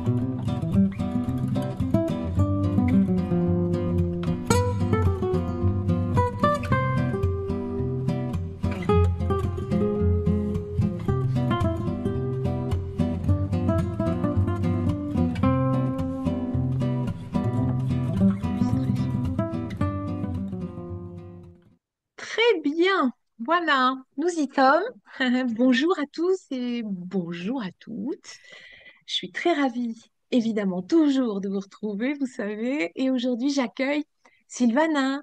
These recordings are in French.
Illustration. Très bien. Voilà, nous y sommes. Bonjour à tous et bonjour à toutes. Je suis très ravie, évidemment, toujours de vous retrouver, vous savez. Et aujourd'hui, j'accueille Sylvana.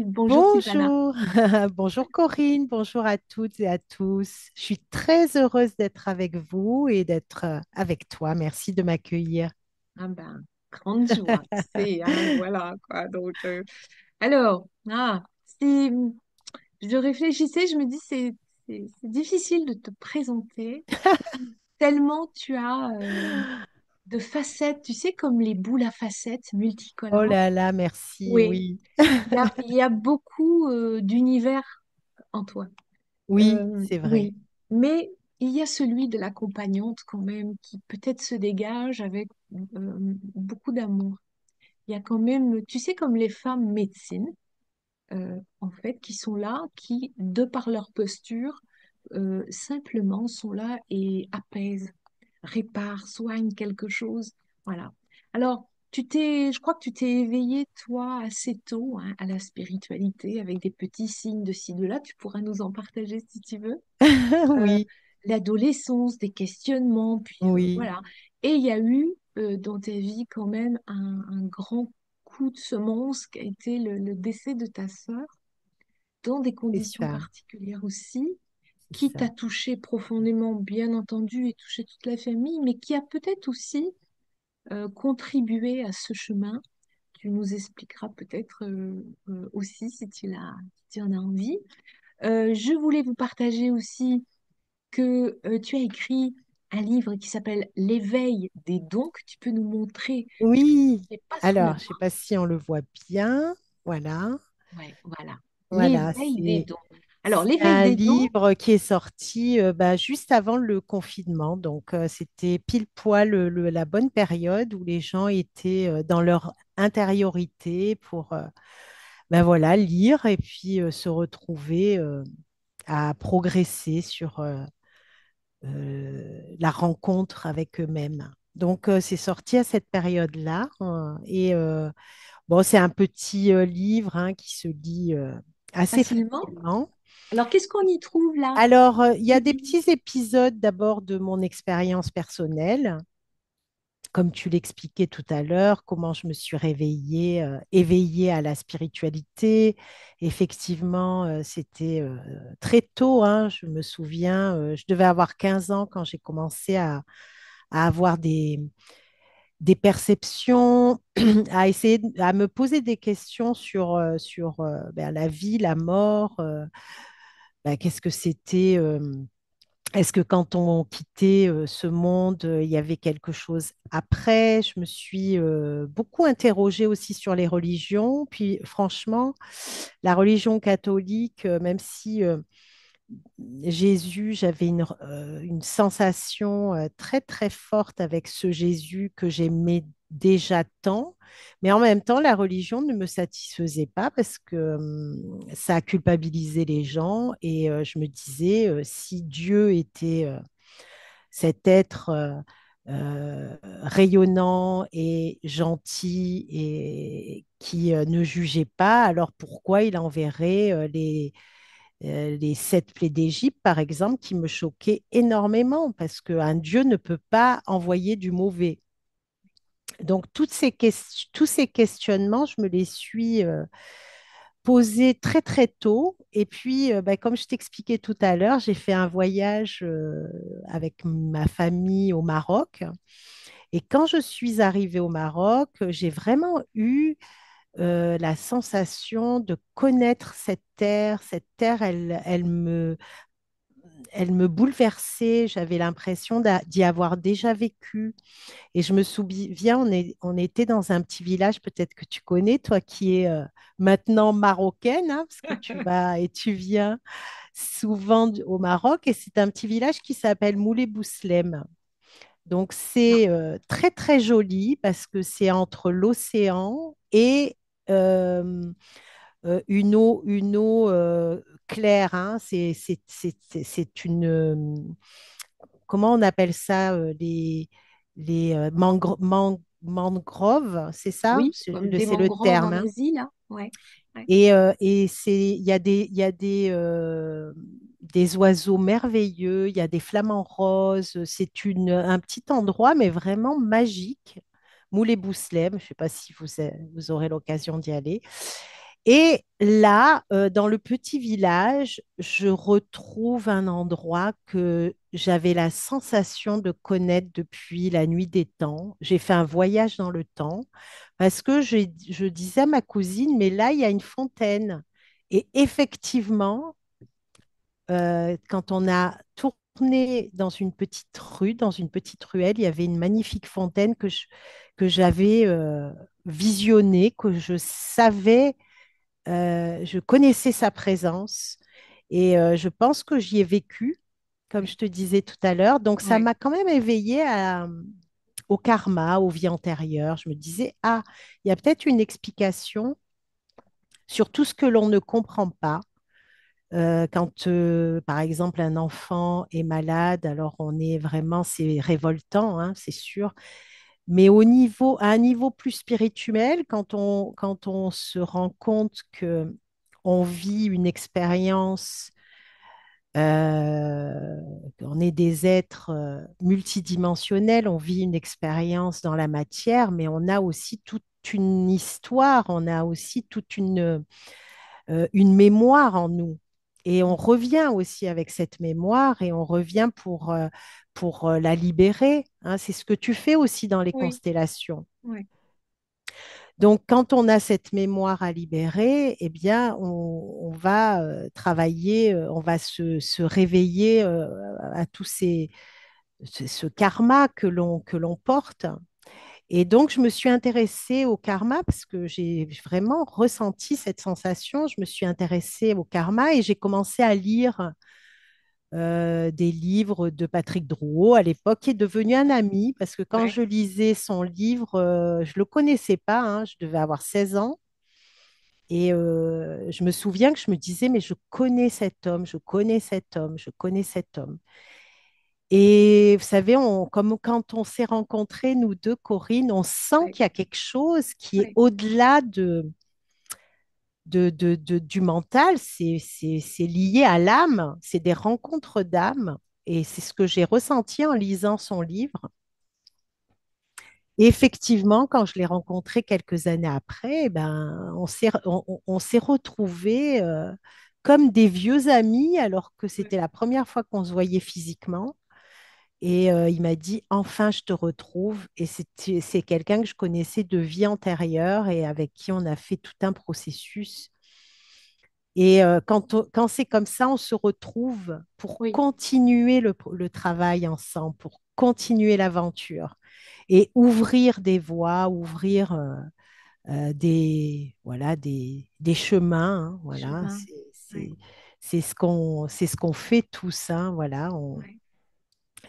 Bonjour Sylvana. Bonjour, bonjour Corinne, bonjour à toutes et à tous. Je suis très heureuse d'être avec vous et d'être avec toi. Merci de m'accueillir. Ah ben, grande joie, c'est, hein, voilà quoi. Donc, alors, si je réfléchissais, je me dis c'est difficile de te présenter tellement tu as de facettes, tu sais, comme les boules à facettes Oh multicolores. là là, merci, Oui, oui. il y a beaucoup d'univers en toi. Oui, c'est vrai. Oui, mais il y a celui de l'accompagnante quand même qui peut-être se dégage avec beaucoup d'amour. Il y a quand même, tu sais, comme les femmes médecines, en fait, qui sont là, qui, de par leur posture, simplement sont là et apaisent, réparent, soignent quelque chose. Voilà. Alors, je crois que tu t'es éveillé, toi, assez tôt, hein, à la spiritualité, avec des petits signes de ci, de là. Tu pourras nous en partager si tu veux. Euh, Oui, L'adolescence, des questionnements, puis oui, voilà. Et il y a eu dans ta vie quand même un grand coup de semonce qui a été le décès de ta sœur dans des c'est conditions ça, particulières aussi, c'est qui ça. t'a touché profondément, bien entendu, et touché toute la famille, mais qui a peut-être aussi contribué à ce chemin. Tu nous expliqueras peut-être aussi si tu en as envie. Je voulais vous partager aussi que tu as écrit un livre qui s'appelle L'éveil des dons, que tu peux nous montrer. Oui, Je ne sais pas sous la alors, je ne sais main. pas si on le voit bien. Voilà, Ouais, voilà. voilà, L'éveil des c'est dons. Alors, C'est l'éveil un des dons, livre qui est sorti juste avant le confinement. Donc, c'était pile poil la bonne période où les gens étaient dans leur intériorité pour voilà, lire et puis se retrouver à progresser sur la rencontre avec eux-mêmes. Donc, c'est sorti à cette période-là. Et bon, c'est un petit livre hein, qui se lit assez facilement. facilement. Alors, qu'est-ce qu'on y trouve là? Alors, il y a des petits épisodes d'abord de mon expérience personnelle, comme tu l'expliquais tout à l'heure, comment je me suis réveillée, éveillée à la spiritualité. Effectivement, c'était très tôt, hein, je me souviens, je devais avoir 15 ans quand j'ai commencé à avoir des perceptions, à essayer, à me poser des questions sur ben, la vie, la mort, ben, qu'est-ce que c'était. Est-ce que quand on quittait ce monde, il y avait quelque chose après? Je me suis beaucoup interrogée aussi sur les religions. Puis franchement, la religion catholique, même si Jésus, j'avais une sensation très très forte avec ce Jésus que j'aimais déjà tant, mais en même temps, la religion ne me satisfaisait pas parce que ça a culpabilisé les gens et je me disais, si Dieu était cet être rayonnant et gentil et qui ne jugeait pas, alors pourquoi il enverrait les sept plaies d'Égypte, par exemple, qui me choquaient énormément parce qu'un Dieu ne peut pas envoyer du mauvais. Donc, tous ces questionnements, je me les suis posés très, très tôt. Et puis, bah, comme je t'expliquais tout à l'heure, j'ai fait un voyage avec ma famille au Maroc. Et quand je suis arrivée au Maroc, j'ai vraiment eu la sensation de connaître cette terre. Cette terre, elle me bouleversait. J'avais l'impression d'y avoir déjà vécu. Et je me souviens, on était dans un petit village, peut-être que tu connais, toi qui es maintenant marocaine, hein, parce que tu vas et tu viens souvent au Maroc. Et c'est un petit village qui s'appelle Moulay Bouslem. Donc, Ah, c'est très, très joli parce que c'est entre l'océan et euh, une eau claire, hein. C'est une, comment on appelle ça, mangroves, c'est ça? oui, comme des C'est le mangroves terme, en hein. Asie, là. Ouais. Ouais. Et il y a des oiseaux merveilleux, il y a des flamants roses. C'est un petit endroit, mais vraiment magique. Moulay-Bousselem, je ne sais pas si vous aurez l'occasion d'y aller. Et là, dans le petit village, je retrouve un endroit que j'avais la sensation de connaître depuis la nuit des temps. J'ai fait un voyage dans le temps parce que je disais à ma cousine, mais là, il y a une fontaine. Et effectivement, quand on a tourné dans une petite rue, dans une petite ruelle, il y avait une magnifique fontaine que j'avais visionnée, que je savais, je connaissais sa présence. Et je pense que j'y ai vécu, comme Ouais. je te disais tout à l'heure. Donc, ça Ouais. m'a quand même éveillée au karma, aux vies antérieures. Je me disais, ah, il y a peut-être une explication sur tout ce que l'on ne comprend pas. Quand, par exemple, un enfant est malade, alors on est vraiment, c'est révoltant, hein, c'est sûr. Mais à un niveau plus spirituel, quand on se rend compte que on vit une expérience, on est des êtres multidimensionnels, on vit une expérience dans la matière, mais on a aussi toute une histoire, on a aussi toute une mémoire en nous. Et on revient aussi avec cette mémoire et on revient pour la libérer, hein. C'est ce que tu fais aussi dans les Oui. constellations. Ouais. Donc, quand on a cette mémoire à libérer, eh bien, on va travailler, on va se réveiller à ce karma que l'on porte. Et donc, je me suis intéressée au karma parce que j'ai vraiment ressenti cette sensation. Je me suis intéressée au karma et j'ai commencé à lire des livres de Patrick Drouot à l'époque, qui est devenu un ami parce que quand Ouais. je lisais son livre, je ne le connaissais pas, hein, je devais avoir 16 ans. Et je me souviens que je me disais, mais je connais cet homme, je connais cet homme, je connais cet homme. Et vous savez, comme quand on s'est rencontrés, nous deux, Corinne, on sent Ouais. qu'il y a quelque chose qui est Ouais. au-delà du mental, c'est lié à l'âme, c'est des rencontres d'âme. Et c'est ce que j'ai ressenti en lisant son livre. Et effectivement, quand je l'ai rencontré quelques années après, eh ben, on s'est retrouvés comme des vieux amis alors que Ouais. c'était la première fois qu'on se voyait physiquement. Et il m'a dit, enfin, je te retrouve. Et c'est quelqu'un que je connaissais de vie antérieure et avec qui on a fait tout un processus. Et quand c'est comme ça, on se retrouve pour Oui. continuer le travail ensemble, pour continuer l'aventure et ouvrir des voies, ouvrir voilà, des chemins, hein, voilà. Chemin. Ouais. C'est ce qu'on fait tous, hein, voilà. Ouais.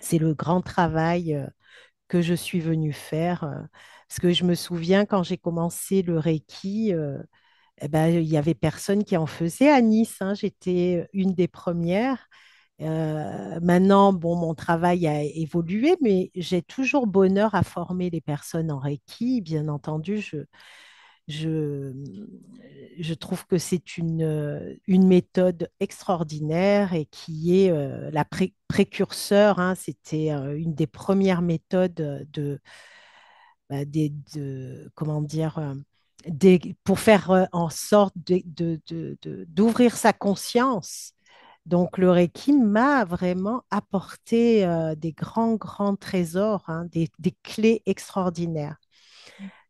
C'est le grand travail que je suis venue faire. Parce que je me souviens quand j'ai commencé le Reiki, eh ben, il y avait personne qui en faisait à Nice, hein. J'étais une des premières. Maintenant, bon, mon travail a évolué, mais j'ai toujours bonheur à former les personnes en Reiki. Bien entendu, je, je trouve que c'est une méthode extraordinaire et qui est la précurseur, hein. C'était une des premières méthodes comment dire, pour faire en sorte d'ouvrir sa conscience. Donc, le Reiki m'a vraiment apporté des grands, grands trésors, hein, des clés extraordinaires.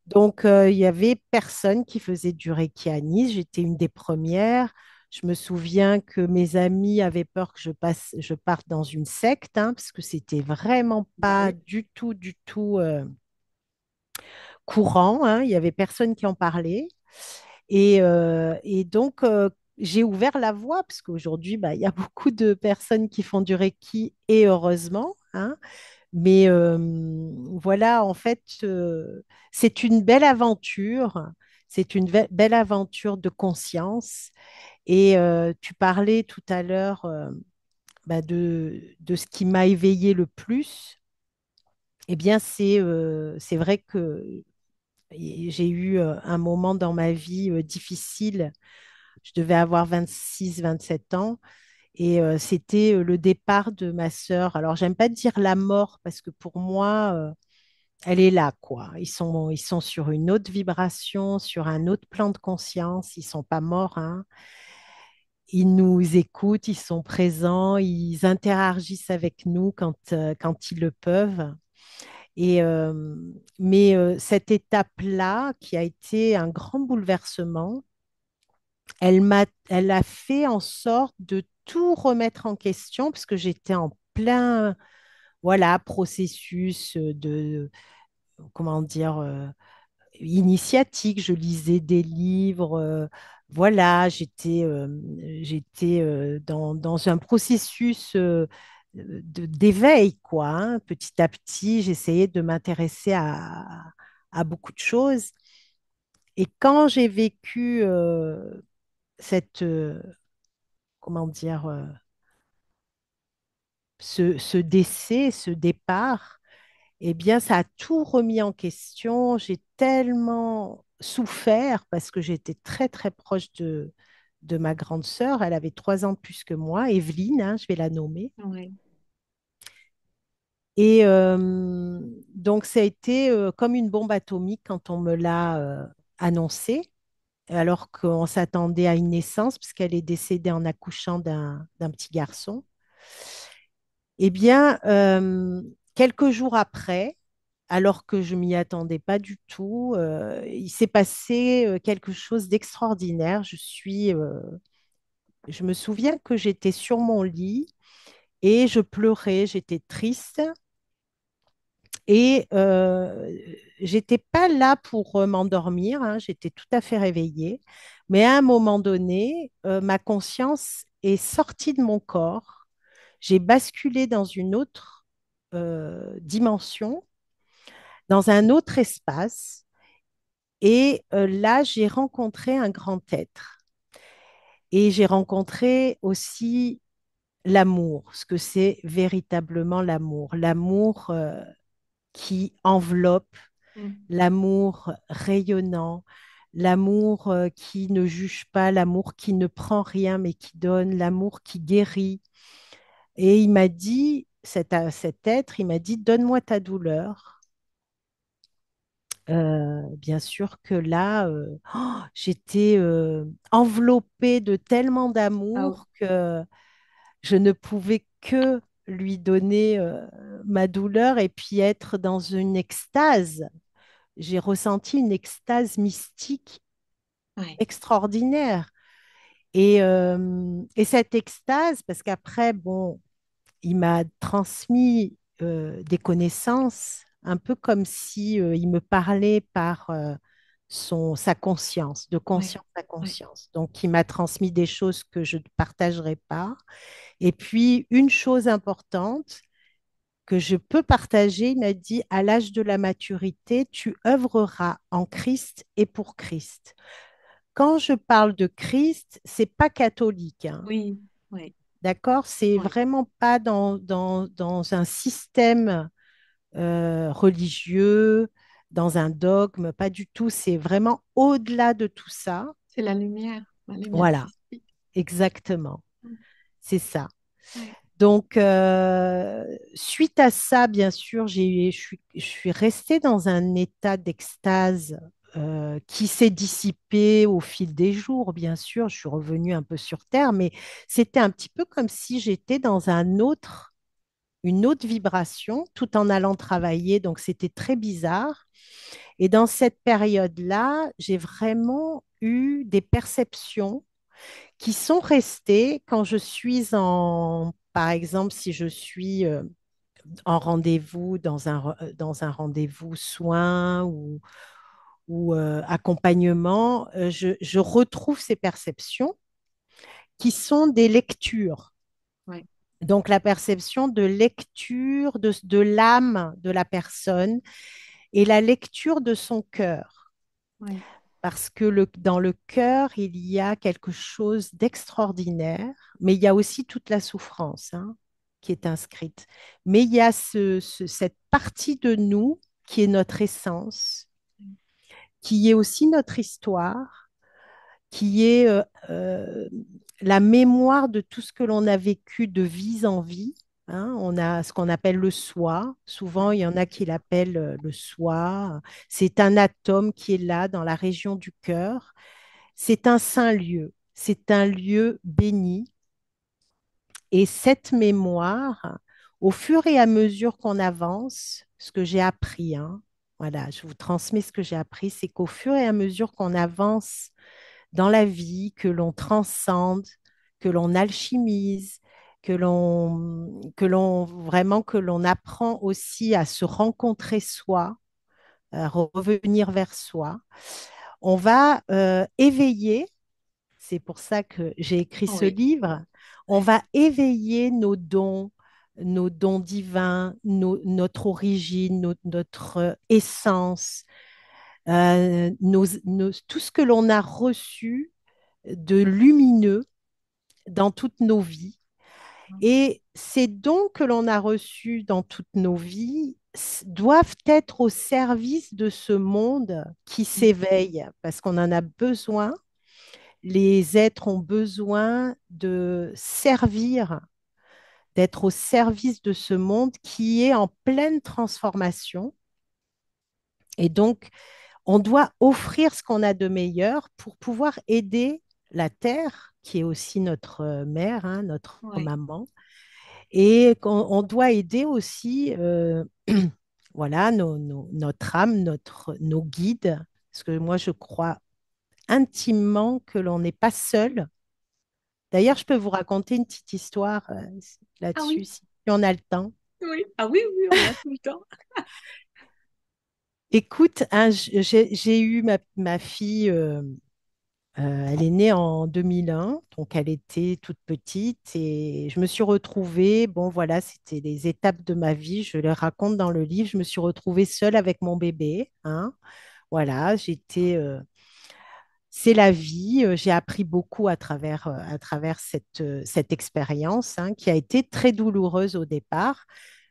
Donc, il y avait personne qui faisait du Reiki à Nice. J'étais une des premières. Je me souviens que mes amis avaient peur que je parte dans une secte, hein, parce que c'était vraiment Bah pas oui. du tout courant, hein. Il y avait personne qui en parlait. Et donc, j'ai ouvert la voie, parce qu'aujourd'hui, bah, il y a beaucoup de personnes qui font du Reiki, et heureusement, hein. Mais voilà, en fait, c'est une belle aventure. C'est une belle aventure de conscience. Et tu parlais tout à l'heure bah, de ce qui m'a éveillé le plus. Eh bien, c'est vrai que j'ai eu un moment dans ma vie difficile. Je devais avoir 26, 27 ans. Et c'était le départ de ma sœur. Alors, j'aime pas dire la mort parce que pour moi, elle est là, quoi. Ils sont sur une autre vibration, sur un autre plan de conscience. Ils sont pas morts, hein. Ils nous écoutent, ils sont présents, ils interagissent avec nous quand ils le peuvent. Et, mais cette étape-là, qui a été un grand bouleversement, elle a fait en sorte de tout remettre en question, parce que j'étais en plein, voilà, processus de, comment dire, initiatique. Je lisais des livres, voilà, j'étais dans un processus d'éveil, quoi, hein. Petit à petit, j'essayais de m'intéresser à beaucoup de choses. Et quand j'ai vécu cette, comment dire, ce décès, ce départ, eh bien, ça a tout remis en question. J'ai tellement souffert parce que j'étais très, très proche de ma grande sœur. Elle avait 3 ans de plus que moi, Evelyne, hein, je vais la nommer. Ouais, Et donc, ça a été comme une bombe atomique quand on me l'a annoncé, alors qu'on s'attendait à une naissance, puisqu'elle est décédée en accouchant d'un petit garçon. Eh bien, quelques jours après, alors que je m'y attendais pas du tout, il s'est passé quelque chose d'extraordinaire. Je me souviens que j'étais sur mon lit et je pleurais, j'étais triste et j'étais pas là pour m'endormir, hein, j'étais tout à fait réveillée. Mais à un moment donné, ma conscience est sortie de mon corps. J'ai basculé dans une autre dimension, dans un autre espace. Et là, j'ai rencontré un grand être. Et j'ai rencontré aussi l'amour, ce que c'est véritablement l'amour. L'amour qui enveloppe, mm, l'amour rayonnant, l'amour qui ne juge pas, l'amour qui ne prend rien mais qui donne, l'amour qui guérit. Et il m'a dit, cet être, il m'a dit, donne-moi ta douleur. Bien sûr que là, j'étais enveloppée de tellement ah oui, d'amour que je ne pouvais que lui donner ma douleur et puis être dans une extase. J'ai ressenti une extase mystique ouais, extraordinaire. Et cette extase, parce qu'après, bon, il m'a transmis des connaissances, un peu comme si il me parlait par sa conscience, de ouais, conscience à ouais, conscience. Donc, il m'a transmis des choses que je ne partagerai pas. Et puis, une chose importante que je peux partager, il m'a dit, à l'âge de la maturité, tu œuvreras en Christ et pour Christ. Quand je parle de Christ, c'est pas catholique, hein. oui, ouais, D'accord? C'est ouais, vraiment pas dans un système religieux, dans un dogme, pas du tout. C'est vraiment au-delà de tout ça. c'est la lumière Voilà, christique. exactement. Mm, C'est ça. ouais, Donc, suite à ça, bien sûr, je suis restée dans un état d'extase qui s'est dissipé au fil des jours, bien sûr. Je suis revenue un peu sur Terre, mais c'était un petit peu comme si j'étais dans une autre vibration tout en allant travailler. Donc, c'était très bizarre. Et dans cette période-là, j'ai vraiment eu des perceptions qui sont restées quand je suis par exemple, si je suis en rendez-vous, dans un rendez-vous soin ou accompagnement, je retrouve ces perceptions qui sont des lectures. ouais. Donc, la perception de lecture de l'âme de la personne et la lecture de son cœur. Oui, Parce que dans le cœur, il y a quelque chose d'extraordinaire, mais il y a aussi toute la souffrance, hein, qui est inscrite. Mais il y a cette partie de nous qui est notre essence, qui est aussi notre histoire, qui est la mémoire de tout ce que l'on a vécu de vie en vie. Hein. On a ce qu'on appelle le soi. Souvent, oui, il y en a qui l'appellent le soi. C'est un atome qui est là dans la région du cœur. C'est un saint lieu. C'est un lieu béni. Et cette mémoire, au fur et à mesure qu'on avance, ce que j'ai appris, hein, voilà, je vous transmets ce que j'ai appris, c'est qu'au fur et à mesure qu'on avance dans la vie, que l'on transcende, que l'on alchimise, que l'on apprend aussi à se rencontrer soi, à revenir vers soi. On va éveiller, c'est pour ça que j'ai écrit ce oui, livre, on va éveiller nos dons divins, notre origine, notre essence, tout ce que l'on a reçu de lumineux dans toutes nos vies. Et ces dons que l'on a reçus dans toutes nos vies doivent être au service de ce monde qui s'éveille, parce qu'on en a besoin. Les êtres ont besoin de servir, d'être au service de ce monde qui est en pleine transformation. Et donc, on doit offrir ce qu'on a de meilleur pour pouvoir aider la Terre, qui est aussi notre mère, hein, notre oui. maman, et on doit aider aussi voilà, notre âme, nos guides, parce que moi, je crois intimement que l'on n'est pas seul. D'ailleurs, je peux vous raconter une petite histoire Ah là-dessus, oui, si on a le temps. oui, ah oui, oui, on a tout le temps. Écoute, hein, j'ai eu ma fille, elle est née en 2001, donc elle était toute petite et je me suis retrouvée, bon voilà, c'était les étapes de ma vie, je les raconte dans le livre, je me suis retrouvée seule avec mon bébé, hein. Voilà, c'est la vie, j'ai appris beaucoup à travers cette expérience, hein, qui a été très douloureuse au départ,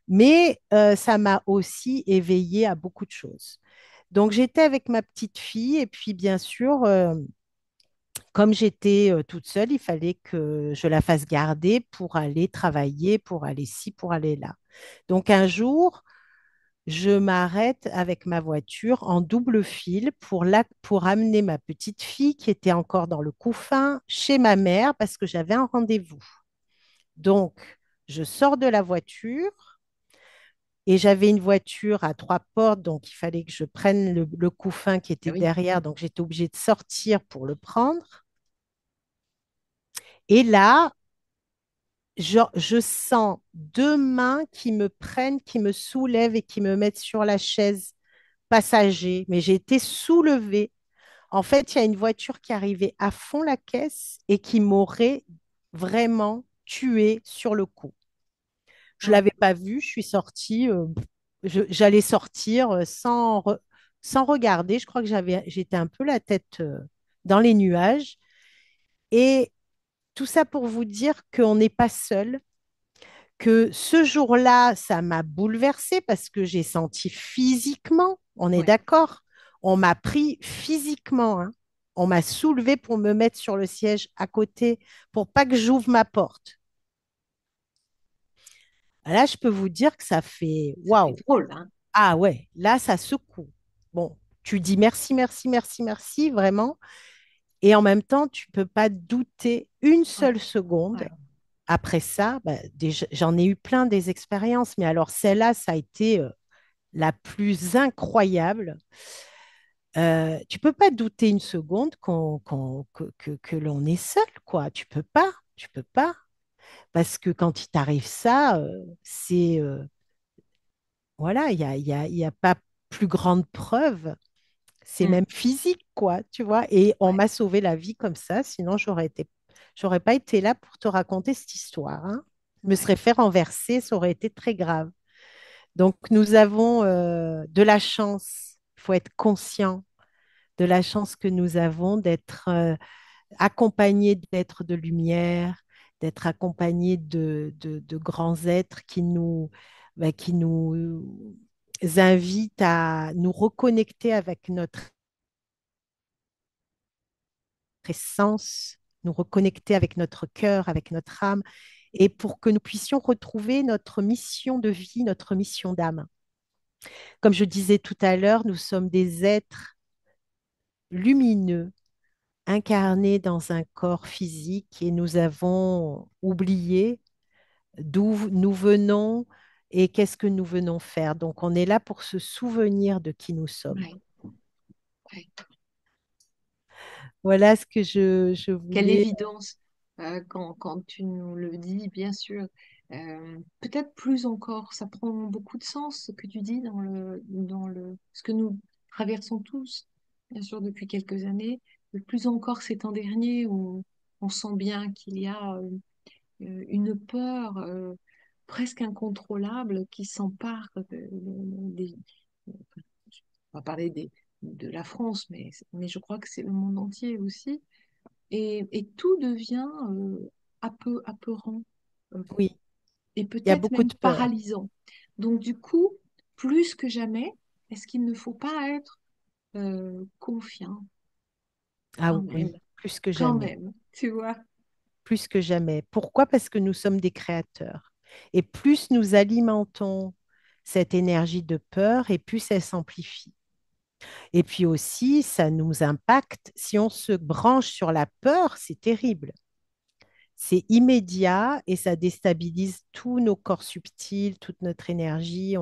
mais ça m'a aussi éveillée à beaucoup de choses. Donc j'étais avec ma petite fille et puis bien sûr, comme j'étais toute seule, il fallait que je la fasse garder pour aller travailler, pour aller ci, pour aller là. Donc un jour, je m'arrête avec ma voiture en double fil pour amener ma petite fille qui était encore dans le couffin chez ma mère parce que j'avais un rendez-vous. Donc, je sors de la voiture et j'avais une voiture à trois portes, donc il fallait que je prenne le couffin qui Ah était oui, derrière, donc j'étais obligée de sortir pour le prendre. Et là, je sens deux mains qui me prennent, qui me soulèvent et qui me mettent sur la chaise passager, mais j'ai été soulevée. En fait, il y a une voiture qui arrivait à fond la caisse et qui m'aurait vraiment tuée sur le coup. Je ne ouais, l'avais pas vue, je suis sortie, j'allais sortir sans regarder. Je crois que j'étais un peu la tête dans les nuages. Et tout ça pour vous dire qu'on n'est pas seul, que ce jour-là, ça m'a bouleversée parce que j'ai senti physiquement, on est ouais. d'accord, on m'a pris physiquement, hein. On m'a soulevé pour me mettre sur le siège à côté pour pas que j'ouvre ma porte. Là, je peux vous dire que ça fait Ça fait waouh. drôle, hein? Ah ouais, là, ça secoue. Bon, tu dis merci, merci, merci, merci, vraiment. Et en même temps, tu peux pas douter une Ouais, seule seconde. ouais. Après ça, bah, déjà, j'en ai eu plein des expériences, mais alors celle-là, ça a été la plus incroyable. Tu peux pas douter une seconde que l'on est seul, quoi. Tu peux pas. Parce que quand il t'arrive ça, c'est voilà, il y a pas plus grande preuve. C'est Mm. même physique, quoi, tu vois. Et on Ouais. m'a sauvé la vie comme ça, sinon j'aurais pas été là pour te raconter cette histoire, hein. me serais fait renverser, ça aurait été très grave. Donc, nous avons de la chance. Il faut être conscient de la chance que nous avons d'être accompagnés d'êtres de lumière, d'être accompagnés de grands êtres qui nous invitent à nous reconnecter avec notre essence, nous reconnecter avec notre cœur, avec notre âme, et pour que nous puissions retrouver notre mission de vie, notre mission d'âme. Comme je disais tout à l'heure, nous sommes des êtres lumineux, incarnés dans un corps physique, et nous avons oublié d'où nous venons et qu'est-ce que nous venons faire. Donc, on est là pour se souvenir de qui nous sommes. Ouais, ouais. Voilà ce que je Quelle voulais. évidence quand tu nous le dis, bien sûr. Peut-être plus encore, ça prend beaucoup de sens ce que tu dis ce que nous traversons tous, bien sûr, depuis quelques années. Mais plus encore ces temps derniers où on sent bien qu'il y a une peur presque incontrôlable qui s'empare des, on va parler de la France, mais je crois que c'est le monde entier aussi. Et tout devient apeurant Oui, et il y a peut-être beaucoup même de peur. paralysant. Donc du coup, plus que jamais, est-ce qu'il ne faut pas être confiant Ah quand oui, plus que jamais, même, tu vois? plus que jamais. Pourquoi? Parce que nous sommes des créateurs. Et plus nous alimentons cette énergie de peur, et plus elle s'amplifie. Et puis aussi, ça nous impacte. Si on se branche sur la peur, c'est terrible. C'est immédiat et ça déstabilise tous nos corps subtils, toute notre énergie.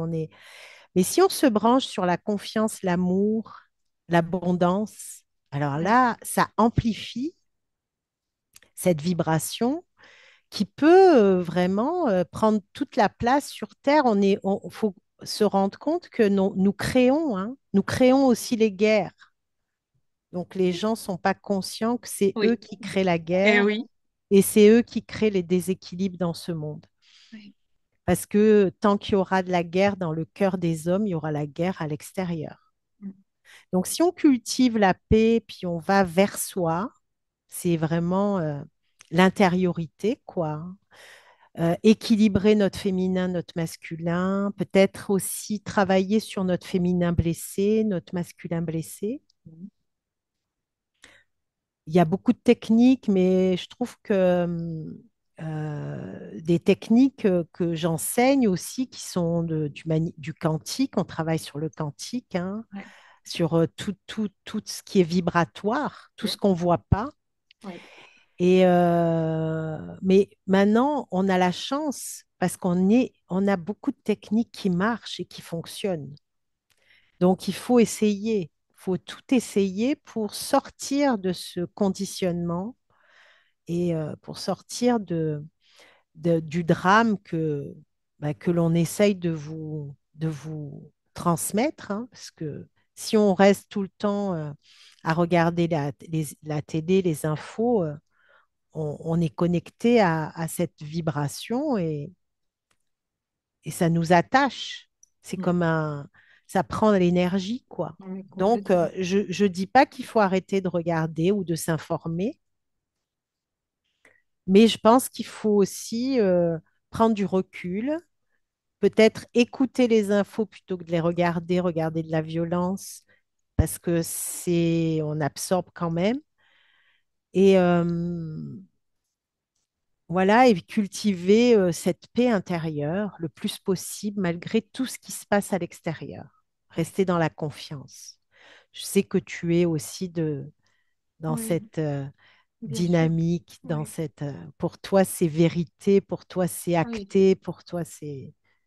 Mais si on se branche sur la confiance, l'amour, l'abondance, alors Ouais, là, ça amplifie cette vibration qui peut vraiment prendre toute la place sur Terre. Faut se rendre compte que nous créons, hein, nous créons aussi les guerres. Donc les gens ne sont pas conscients que c'est eux oui, qui créent la eh guerre oui. et c'est eux qui créent les déséquilibres dans ce monde. Ouais. Parce que tant qu'il y aura de la guerre dans le cœur des hommes, il y aura la guerre à l'extérieur. Mm, Donc si on cultive la paix, puis on va vers soi, c'est vraiment l'intériorité, quoi. Équilibrer notre féminin, notre masculin, peut-être aussi travailler sur notre féminin blessé, notre masculin blessé. mm, Il y a beaucoup de techniques, mais je trouve que des techniques que j'enseigne aussi, qui sont du quantique, on travaille sur le quantique, hein, ouais, sur tout ce qui est vibratoire, tout ce mm, qu'on ne voit pas. ouais, Mais maintenant, on a la chance parce on a beaucoup de techniques qui marchent et qui fonctionnent. Donc, il faut essayer, il faut tout essayer pour sortir de ce conditionnement et pour sortir du drame que l'on essaye de vous transmettre, hein, parce que si on reste tout le temps à regarder la télé, les infos, on est connecté à cette vibration et ça nous attache. C'est mm. comme ça prend de l'énergie, quoi. Non, mais Donc, complètement. je ne dis pas qu'il faut arrêter de regarder ou de s'informer, mais je pense qu'il faut aussi prendre du recul, peut-être écouter les infos plutôt que de les regarder, regarder de la violence, parce que on absorbe quand même. Et voilà, et cultiver cette paix intérieure le plus possible malgré tout ce qui se passe à l'extérieur. Ouais, Rester dans la confiance. Je sais que tu es aussi dans oui, cette bien sûr. dynamique, Oui, pour toi, c'est vérité, pour toi, c'est oui, acté, pour toi,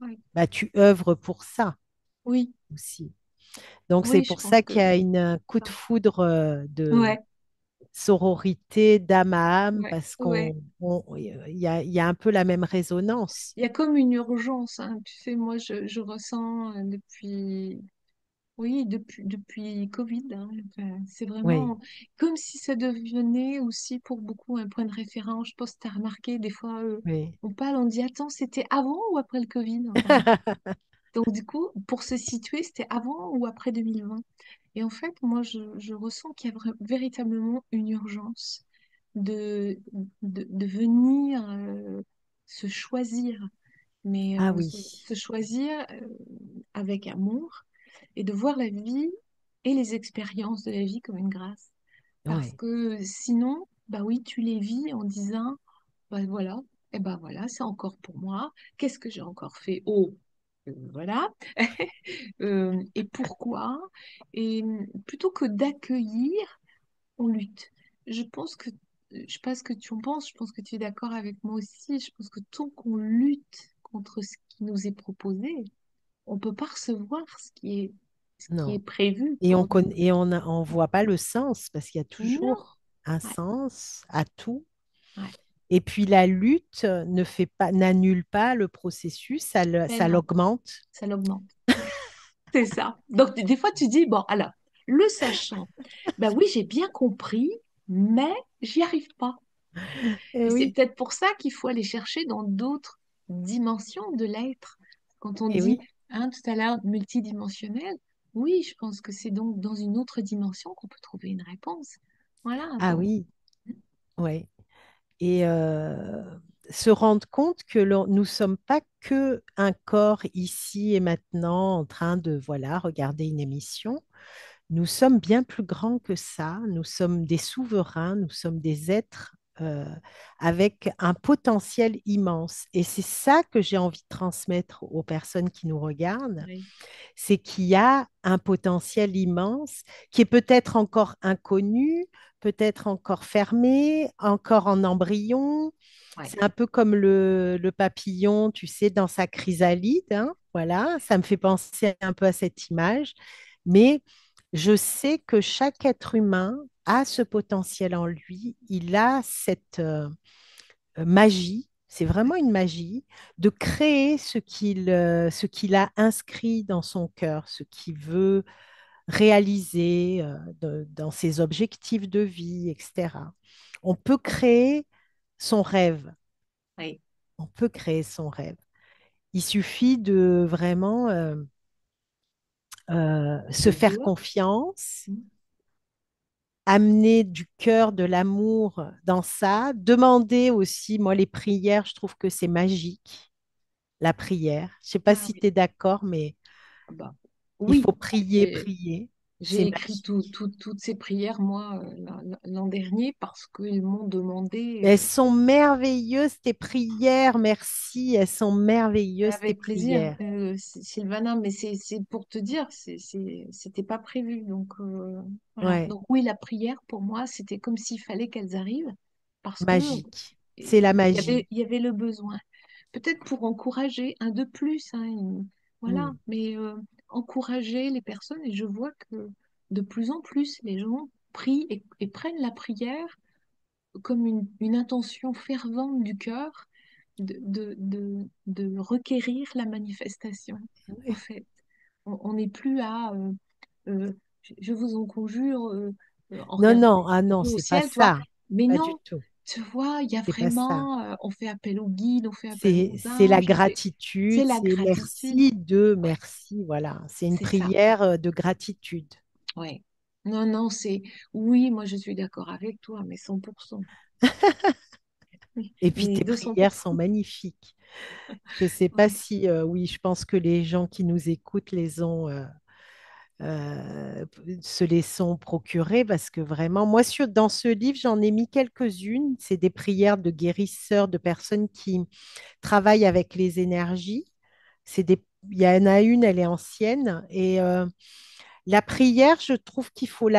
oui, bah, tu œuvres pour ça oui, aussi. Donc, c'est oui, je pour pense ça qu'il y que a un coup de ça. foudre de Ouais, sororité d'âme à âme ouais, parce ouais. il y a un peu la même résonance. Il y a comme une urgence, hein. Tu sais, moi, je ressens depuis. Oui, depuis Covid, hein. Enfin, c'est Oui, vraiment comme si ça devenait aussi pour beaucoup un point de référence. Je pense que tu as remarqué, des fois, oui. on parle, on dit, attends, c'était avant ou après le Covid? Enfin, donc, du coup, pour se situer, c'était avant ou après 2020? Et en fait, moi, je ressens qu'il y a véritablement une urgence de, de venir se choisir, mais Ah se oui, choisir avec amour et de voir la vie et les expériences de la vie comme une grâce. Parce oui. que sinon, bah oui, tu les vis en disant, bah voilà, et ben voilà, c'est encore pour moi. Qu'est-ce que j'ai encore fait? Oh, voilà. Et pourquoi? Et plutôt que d'accueillir, on lutte. Je pense que, je sais pas ce que tu en penses, je pense que tu es d'accord avec moi aussi. Je pense que tant qu'on lutte contre ce qui nous est proposé, on peut pas recevoir ce qui est Non. prévu Et pour nous. on voit pas le sens parce qu'il y a Non. toujours un Ouais, sens à tout. ouais, Et puis la lutte ne fait pas, n'annule pas le processus, ben ça non, l'augmente. ça l'augmente. C'est ça. Donc, des fois, tu dis, bon, alors, le sachant, ben oui, j'ai bien compris, mais j'y arrive pas. Eh Et c'est oui, peut-être pour ça qu'il faut aller chercher dans d'autres dimensions de l'être. Quand on eh dit, oui. hein, tout à l'heure, multidimensionnel, oui, je pense que c'est donc dans une autre dimension qu'on peut trouver une réponse. Voilà, Ah donc, oui, ouais. Et se rendre compte que nous ne sommes pas que un corps ici et maintenant en train de voilà, regarder une émission. Nous sommes bien plus grands que ça. Nous sommes des souverains, nous sommes des êtres avec un potentiel immense. Et c'est ça que j'ai envie de transmettre aux personnes qui nous regardent, oui, c'est qu'il y a un potentiel immense qui est peut-être encore inconnu, peut-être encore fermé, encore en embryon. ouais, C'est un peu comme le papillon, tu sais, dans sa chrysalide, hein. Voilà, ça me fait penser un peu à cette image. Mais je sais que chaque être humain a ce potentiel en lui. Il a cette magie, c'est vraiment une magie, de créer ce qu'il a inscrit dans son cœur, ce qu'il veut réaliser dans ses objectifs de vie, etc. On peut créer son rêve. oui, On peut créer son rêve. Il suffit de vraiment se le faire vouloir. confiance, Mm. amener du cœur, de l'amour dans ça, demander aussi, moi, les prières, je trouve que c'est magique, la prière. Je ne sais pas Ah si oui, tu es d'accord, mais ah bah, il faut oui. prier, prier. J'ai C'est écrit magique. toutes ces prières, moi, l'an dernier, parce qu'ils m'ont demandé, Elles sont merveilleuses, tes prières, merci. Elles sont merveilleuses, tes avec plaisir, prières. Sylvana, mais c'est pour te dire, c'était pas prévu. Donc, voilà. Ouais, Donc, oui, la prière, pour moi, c'était comme s'il fallait qu'elles arrivent, parce que magique. C'est la il magie. y avait le besoin. Peut-être pour encourager un de plus, hein, voilà, Mm. mais encourager les personnes, et je vois que de plus en plus, les gens prient et prennent la prière comme une intention fervente du cœur de requérir la manifestation. En Ouais. fait, on n'est plus à je vous en conjure, en Non, regardant non, ah les non, yeux au c'est pas ciel, tu vois. ça. Mais Pas du non, tout. tu vois, il y a C'est pas ça. vraiment, on fait appel aux guides, on fait appel aux C'est la anges, c'est gratitude, la c'est gratitude. merci de Ouais, merci. Voilà, c'est une c'est ça. prière de gratitude. Ouais. Non, non, oui, moi je suis d'accord avec toi, mais 100%. Oui, Et puis mais tes prières 200%. sont magnifiques. Je ne sais pas Oui, si, oui, je pense que les gens qui nous écoutent euh, se les sont procurées parce que vraiment, moi, dans ce livre, j'en ai mis quelques-unes. C'est des prières de guérisseurs, de personnes qui travaillent avec les énergies. Il y en a une, elle est ancienne. Et la prière, je trouve qu'il faut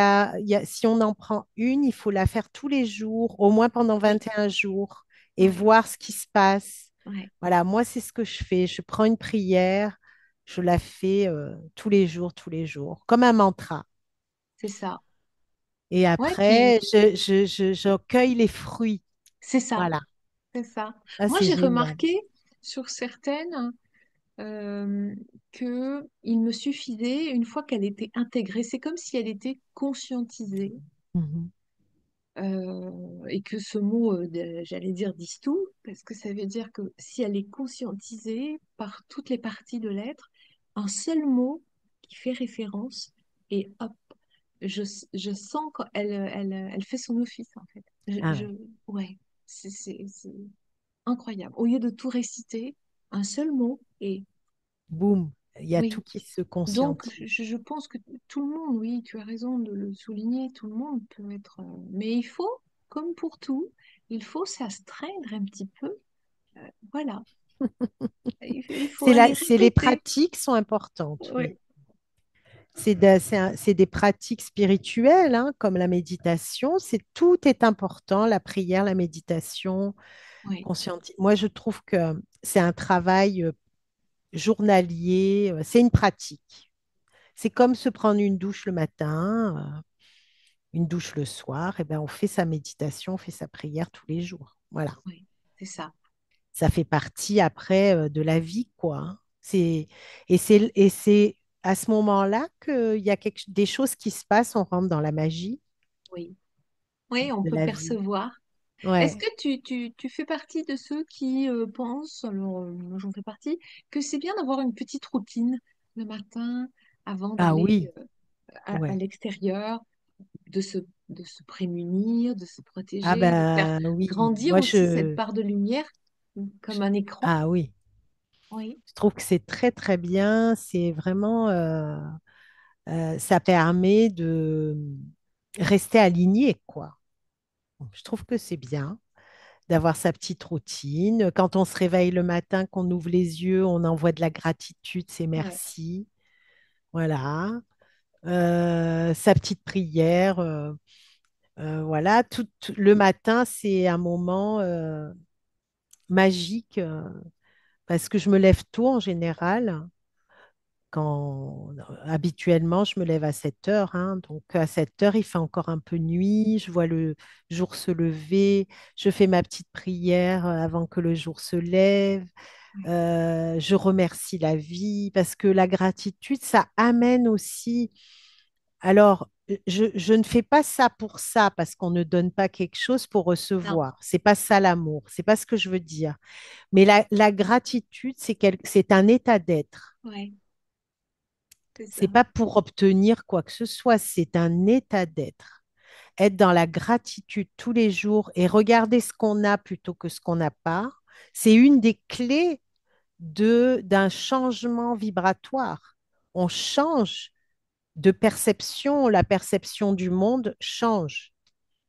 si on en prend une, il faut la faire tous les jours, au moins pendant oui, 21 jours, et oui, voir ce qui se passe. ouais, Voilà, moi, c'est ce que je fais. Je prends une prière, je la fais tous les jours, comme un mantra. c'est ça. Et Ouais, puis après, je cueille les fruits. c'est ça, Voilà, c'est ça. ça Moi, c'est j'ai génial. remarqué sur certaines. euh, que il me suffisait, une fois qu'elle était intégrée, c'est comme si elle était conscientisée, Mhm. et que ce mot, j'allais dire, dit tout, parce que ça veut dire que si elle est conscientisée par toutes les parties de l'être, un seul mot qui fait référence, et hop, je, je sens elle fait son office, en fait. Ah ouais. Ouais, c'est incroyable. Au lieu de tout réciter, un seul mot, et Boum, il y a tout oui. qui se Donc, conscientise. je pense que tout le monde, oui, tu as raison de le souligner, tout le monde peut être. Mais il faut, comme pour tout, il faut s'astreindre un petit peu. Voilà, il faut aller C'est les répéter. pratiques sont importantes, oui. Oui, C'est des pratiques spirituelles, hein, comme la méditation. C'est tout est important, la prière, la méditation, oui, Moi, je trouve que c'est un travail journalier, c'est une pratique. C'est comme se prendre une douche le matin, une douche le soir. Et ben, on fait sa méditation, on fait sa prière tous les jours. Voilà. oui, c'est ça. Ça fait partie après de la vie, quoi, hein. Et c'est à ce moment-là qu'il y a des choses qui se passent, on rentre dans la magie Oui, oui, on de peut la vie. percevoir. Est-ce que Ouais. tu fais partie de ceux qui pensent, alors moi j'en fais partie, que c'est bien d'avoir une petite routine le matin avant Ah d'aller oui, à ouais. l'extérieur, de se prémunir, de se Ah protéger, de faire ben oui, grandir aussi cette part de lumière je- comme un écran? ah oui, Oui, je trouve que c'est très très bien. C'est vraiment, ça permet de rester aligné, quoi. Je trouve que c'est bien d'avoir sa petite routine. Quand on se réveille le matin, qu'on ouvre les yeux, on envoie de la gratitude, c'est ouais, merci. Voilà. Sa petite prière. Voilà. Le matin, c'est un moment magique parce que je me lève tôt en général. Habituellement, je me lève à 7 heures, hein. Donc à 7 heures, il fait encore un peu nuit. Je vois le jour se lever. Je fais ma petite prière avant que le jour se lève. ouais. Je remercie la vie parce que la gratitude, ça amène aussi. Alors, je ne fais pas ça pour ça parce qu'on ne donne pas quelque chose pour Non, recevoir. C'est pas ça l'amour. C'est pas ce que je veux dire. Mais la gratitude, c'est un état d'être. ouais, c'est C'est ça. pas pour obtenir quoi que ce soit. C'est un état d'être. Être dans la gratitude tous les jours et regarder ce qu'on a plutôt que ce qu'on n'a pas, c'est une des clés d'un changement vibratoire. On change de perception, la perception du monde change.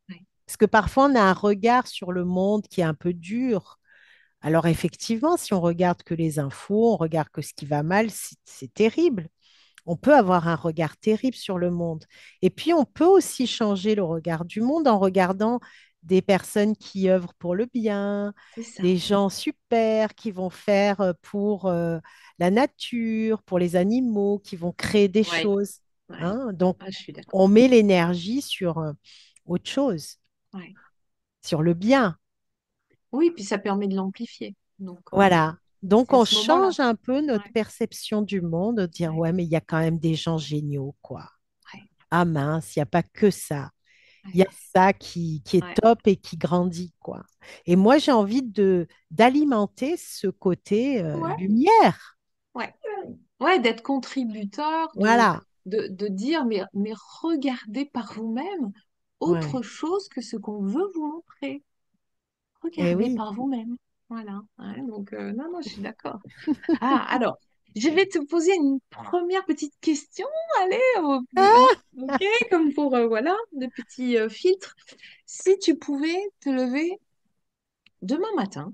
Ouais, Parce que parfois, on a un regard sur le monde qui est un peu dur. Alors effectivement, si on regarde que les infos, on regarde que ce qui va mal, c'est terrible. On peut avoir un regard terrible sur le monde. Et puis, on peut aussi changer le regard du monde en regardant des personnes qui œuvrent pour le bien, c'est ça. des gens super qui vont faire pour la nature, pour les animaux, qui vont créer des Ouais, choses, ouais. hein. Donc, Ah, je suis d'accord. on met l'énergie sur autre chose, Ouais. sur le bien. Oui, puis ça permet de l'amplifier. Donc, Voilà. Donc, c'est à on ce moment-là. change un peu notre Ouais, perception du monde, de dire, ouais, ouais, mais il y a quand même des gens géniaux, quoi. ouais, Ah mince, il n'y a pas que ça. Il y ouais, a ça qui est ouais. top et qui grandit, quoi. Et moi, j'ai envie d'alimenter ce côté Ouais, lumière. ouais. Ouais, d'être contributeur, Voilà. de dire, mais regardez par vous-même autre Ouais. chose que ce qu'on veut vous montrer. Et Regardez oui. par vous-même. Voilà. Ouais, donc, non, non, je suis d'accord. Ah, alors, je vais te poser une première petite question. Allez, hein, ok, comme pour, voilà, le petit filtre. Si tu pouvais te lever demain matin,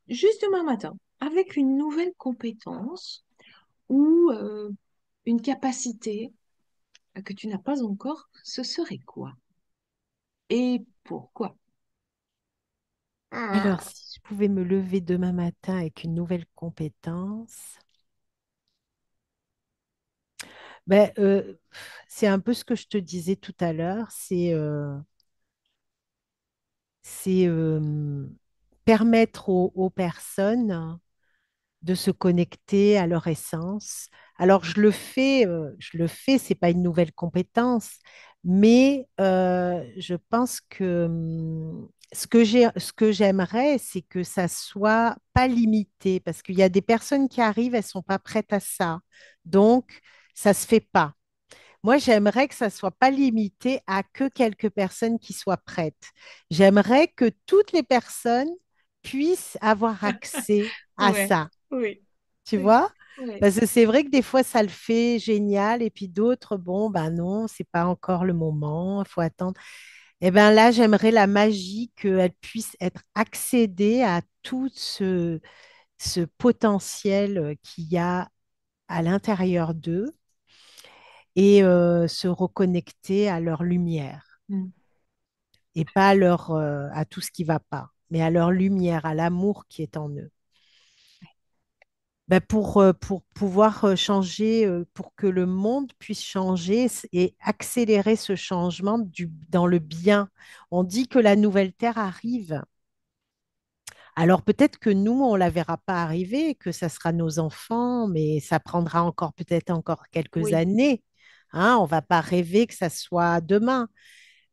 juste demain matin, avec une nouvelle compétence ou une capacité que tu n'as pas encore, ce serait quoi? Et pourquoi? Alors, Ah, si je pouvais me lever demain matin avec une nouvelle compétence, ben, c'est un peu ce que je te disais tout à l'heure, c'est permettre aux personnes de se connecter à leur essence. Alors, je le fais, c'est pas une nouvelle compétence, mais je pense que ce que j'aimerais, c'est que ça soit pas limité, parce qu'il y a des personnes qui arrivent, elles sont pas prêtes à ça, donc ça se fait pas. Moi, j'aimerais que ça soit pas limité à que quelques personnes qui soient prêtes. J'aimerais que toutes les personnes puissent avoir accès à Ouais, ça, oui, tu c'est vois? ouais. Parce que c'est vrai que des fois, ça le fait génial, et puis d'autres, bon, ben non, c'est pas encore le moment, il faut attendre. Et ben là, j'aimerais la magie qu'elle puisse être accédée à tout ce potentiel qu'il y a à l'intérieur d'eux et se reconnecter à leur lumière Mm. et pas à à tout ce qui va pas, mais à leur lumière, à l'amour qui est en eux. Ben pour pouvoir changer, pour que le monde puisse changer et accélérer ce changement dans le bien. On dit que la nouvelle Terre arrive. Alors peut-être que nous, on ne la verra pas arriver, que ça sera nos enfants, mais ça prendra encore peut-être encore quelques Oui, années. Hein, on ne va pas rêver que ça soit demain.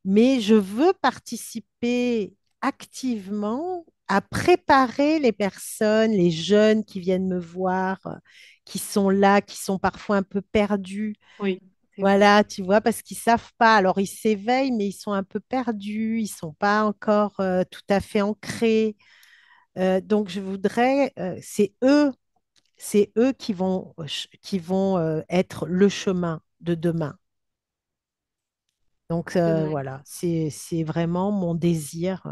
Mais je veux participer activement à préparer les personnes, les jeunes qui viennent me voir, qui sont là, qui sont parfois un peu perdus. oui, c'est vrai. Voilà, tu vois, parce qu'ils savent pas. Alors, ils s'éveillent, mais ils sont un peu perdus, ils sont pas encore tout à fait ancrés. Donc, je voudrais, c'est eux qui vont être le chemin de demain. Donc, C'est vrai. voilà, c'est vraiment mon désir.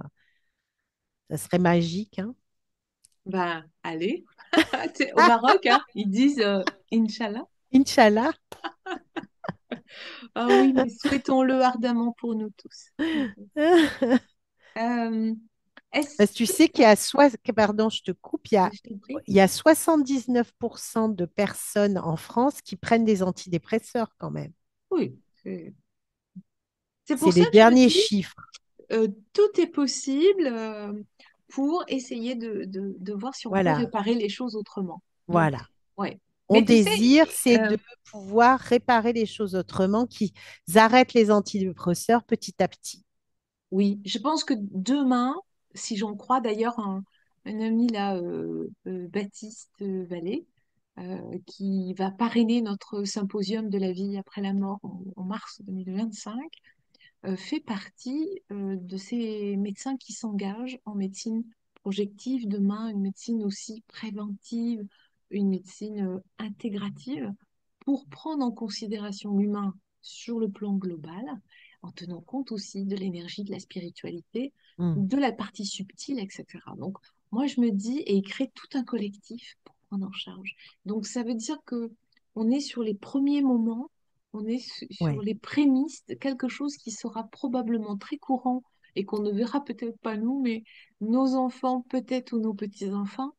Ça serait magique, hein? Ben, allez. Au Maroc, hein, ils disent Inch'Allah. Inch'Allah. Ah oui, mais souhaitons-le ardemment pour nous tous. Euh, Parce est-ce que tu que... sais pardon, je te coupe, Je t'en prie. il y a 79% de personnes en France qui prennent des antidépresseurs quand même. Oui, c'est C'est pour ça les que je me derniers dis, chiffres. tout est possible pour essayer de voir si on peut Voilà, réparer les choses autrement. Donc, voilà. ouais. Mon Mais tu sais, désir, c'est euh, de pouvoir réparer les choses autrement, qu'ils arrêtent les antidépresseurs petit à petit. oui, je pense que demain, si j'en crois d'ailleurs un ami là, Baptiste Vallée, qui va parrainer notre symposium de la vie après la mort en mars 2025, fait partie de ces médecins qui s'engagent en médecine projective demain, une médecine aussi préventive, une médecine intégrative, pour prendre en considération l'humain sur le plan global, en tenant compte aussi de l'énergie, de la spiritualité, Mm. de la partie subtile, etc. Donc, moi, je me dis, et il crée tout un collectif pour prendre en charge. Donc, ça veut dire que on est sur les premiers moments, on est sur Ouais, les prémices de quelque chose qui sera probablement très courant et qu'on ne verra peut-être pas nous, mais nos enfants, peut-être, ou nos petits-enfants,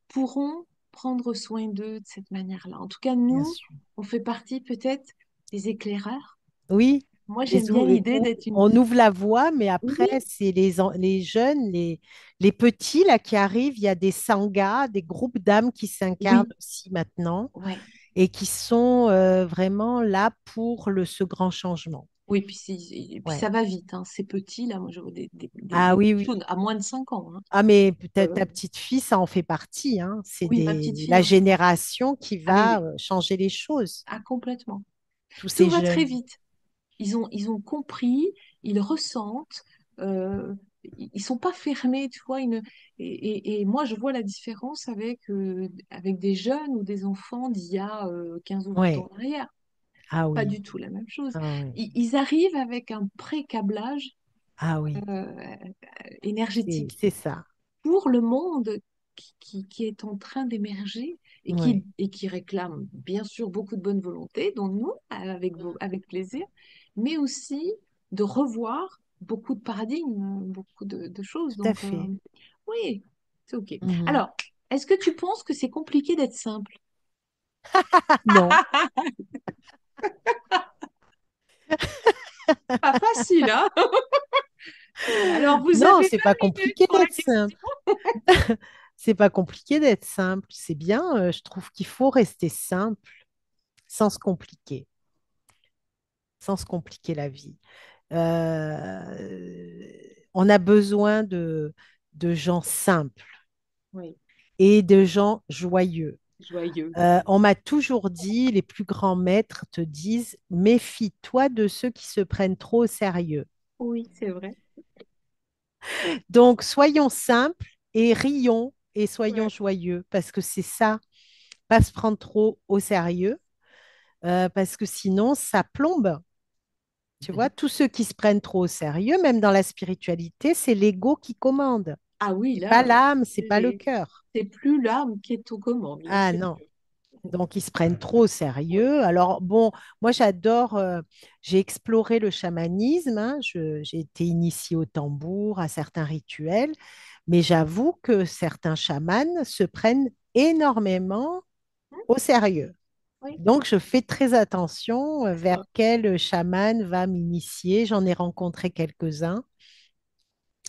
pourront prendre soin d'eux de cette manière-là. En tout cas, bien nous, sûr. on fait partie peut-être des éclaireurs. Oui, Moi, j'aime bien l'idée d'être une... on ouvre la voie, mais après, Oui, c'est les jeunes, les petits là qui arrivent. Il y a des sanghas, des groupes d'âmes qui s'incarnent oui, aussi maintenant ouais. et qui sont vraiment là pour ce grand changement. Oui, et puis Ouais. ça va vite, hein. C'est petit, là, moi, je vois Ah des oui, oui. pitchouns à moins de 5 ans, hein. Ah, mais peut-être Euh, ta petite fille, ça en fait partie, hein. C'est oui, ma petite fille la en fait partie. génération qui Ah, mais va oui, changer les choses, ah, complètement. tous Tout ces va très jeunes. vite. Ils ont compris, ils ressentent, ils sont pas fermés, tu vois. Et moi, je vois la différence avec des jeunes ou des enfants d'il y a 15 ou 20 ans Ouais. en arrière. Ah Pas oui. du tout la même chose. Ah oui. Ils arrivent avec un pré-câblage Ah oui. euh, énergétique C'est ça. pour le monde qui est en train d'émerger Ouais. et qui réclame bien sûr beaucoup de bonne volonté, dont nous, avec plaisir, mais aussi de revoir beaucoup de paradigmes, beaucoup de choses. Tout à Donc, fait. oui, c'est OK. Mhm. Alors, est-ce que tu penses que c'est compliqué d'être simple? Non. Pas facile, hein? Alors, vous Non, avez c'est pas 20 minutes compliqué pour la d'être question. simple. C'est pas compliqué d'être simple, c'est bien. Je trouve qu'il faut rester simple sans se compliquer, sans se compliquer la vie. On a besoin de gens simples Oui, et de gens joyeux. joyeux. On m'a toujours dit, les plus grands maîtres te disent, méfie-toi de ceux qui se prennent trop au sérieux. Oui, c'est vrai. Donc, soyons simples et rions et soyons Ouais. joyeux parce que c'est ça, pas se prendre trop au sérieux, parce que sinon, ça plombe. Tu vois, tous ceux qui se prennent trop au sérieux, même dans la spiritualité, c'est l'ego qui commande. Ah oui, C'est pas là, l'âme, c'est pas le c'est cœur. c'est plus l'âme qui est aux commandes, là, Ah c'est non. sûr. Donc, ils se prennent trop au Oui. sérieux. Alors, bon, moi, j'adore, j'ai exploré le chamanisme, hein. J'ai été initiée au tambour, à certains rituels, mais j'avoue que certains chamans se prennent énormément au sérieux. Oui, Donc, je fais très attention vers quel chaman va m'initier. J'en ai rencontré quelques-uns,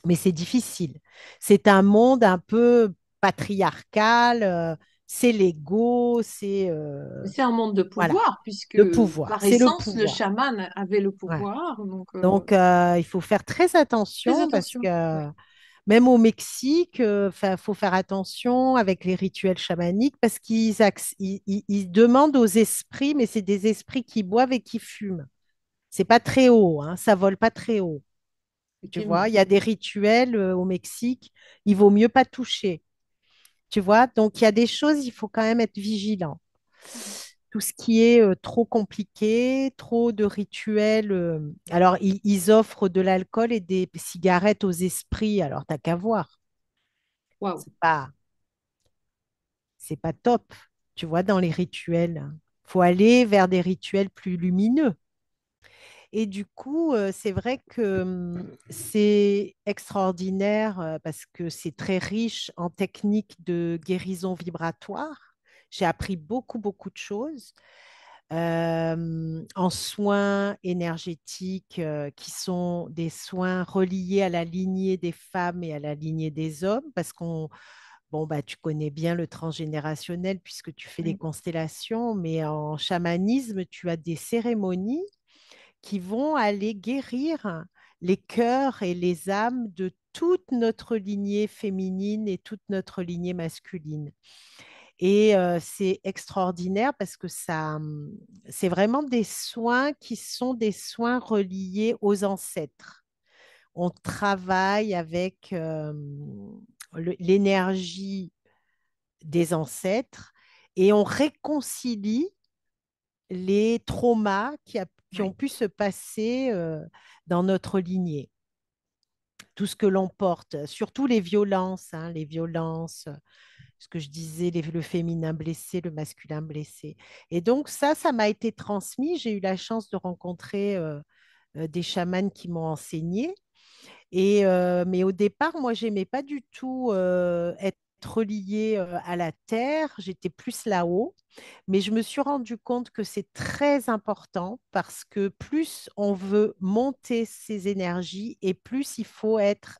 mais c'est difficile. C'est un monde un peu patriarcal, c'est l'ego, c'est un monde de voilà, pouvoir, puisque le pouvoir. par C'est le essence, le pouvoir. chaman avait le Ouais. pouvoir, donc Donc, il faut faire très très attention parce attention. Oui. que même au Mexique, il faut faire attention avec les rituels chamaniques parce qu'ils demandent aux esprits, mais c'est des esprits qui boivent et qui fument. C'est pas très haut, hein, ça vole pas très haut. Tu vois, Effectivement. il y a des rituels au Mexique, il vaut mieux pas toucher. Tu vois, donc il y a des choses, il faut quand même être vigilant. Tout ce qui est trop compliqué, trop de rituels. Alors, ils offrent de l'alcool et des cigarettes aux esprits, alors t'as qu'à voir. Waouh. C'est pas top, tu vois, dans les rituels. Faut aller vers des rituels plus lumineux. Et du coup, c'est vrai que c'est extraordinaire parce que c'est très riche en techniques de guérison vibratoire. J'ai appris beaucoup, beaucoup de choses en soins énergétiques qui sont des soins reliés à la lignée des femmes et à la lignée des hommes parce qu'on bon, bah, tu connais bien le transgénérationnel puisque tu fais des Oui. constellations, mais en chamanisme, tu as des cérémonies qui vont aller guérir les cœurs et les âmes de toute notre lignée féminine et toute notre lignée masculine. Et c'est extraordinaire parce que c'est vraiment des soins qui sont des soins reliés aux ancêtres. On travaille avec l'énergie des ancêtres et on réconcilie les traumas qui ont Oui. pu se passer dans notre lignée. Tout ce que l'on porte, surtout les violences, ce que je disais, le féminin blessé, le masculin blessé. Et donc ça m'a été transmis. J'ai eu la chance de rencontrer des chamans qui m'ont enseigné. Mais au départ, moi, j'aimais pas du tout être reliée à la terre. J'étais plus là-haut. Mais je me suis rendu compte que c'est très important parce que plus on veut monter ses énergies et plus il faut être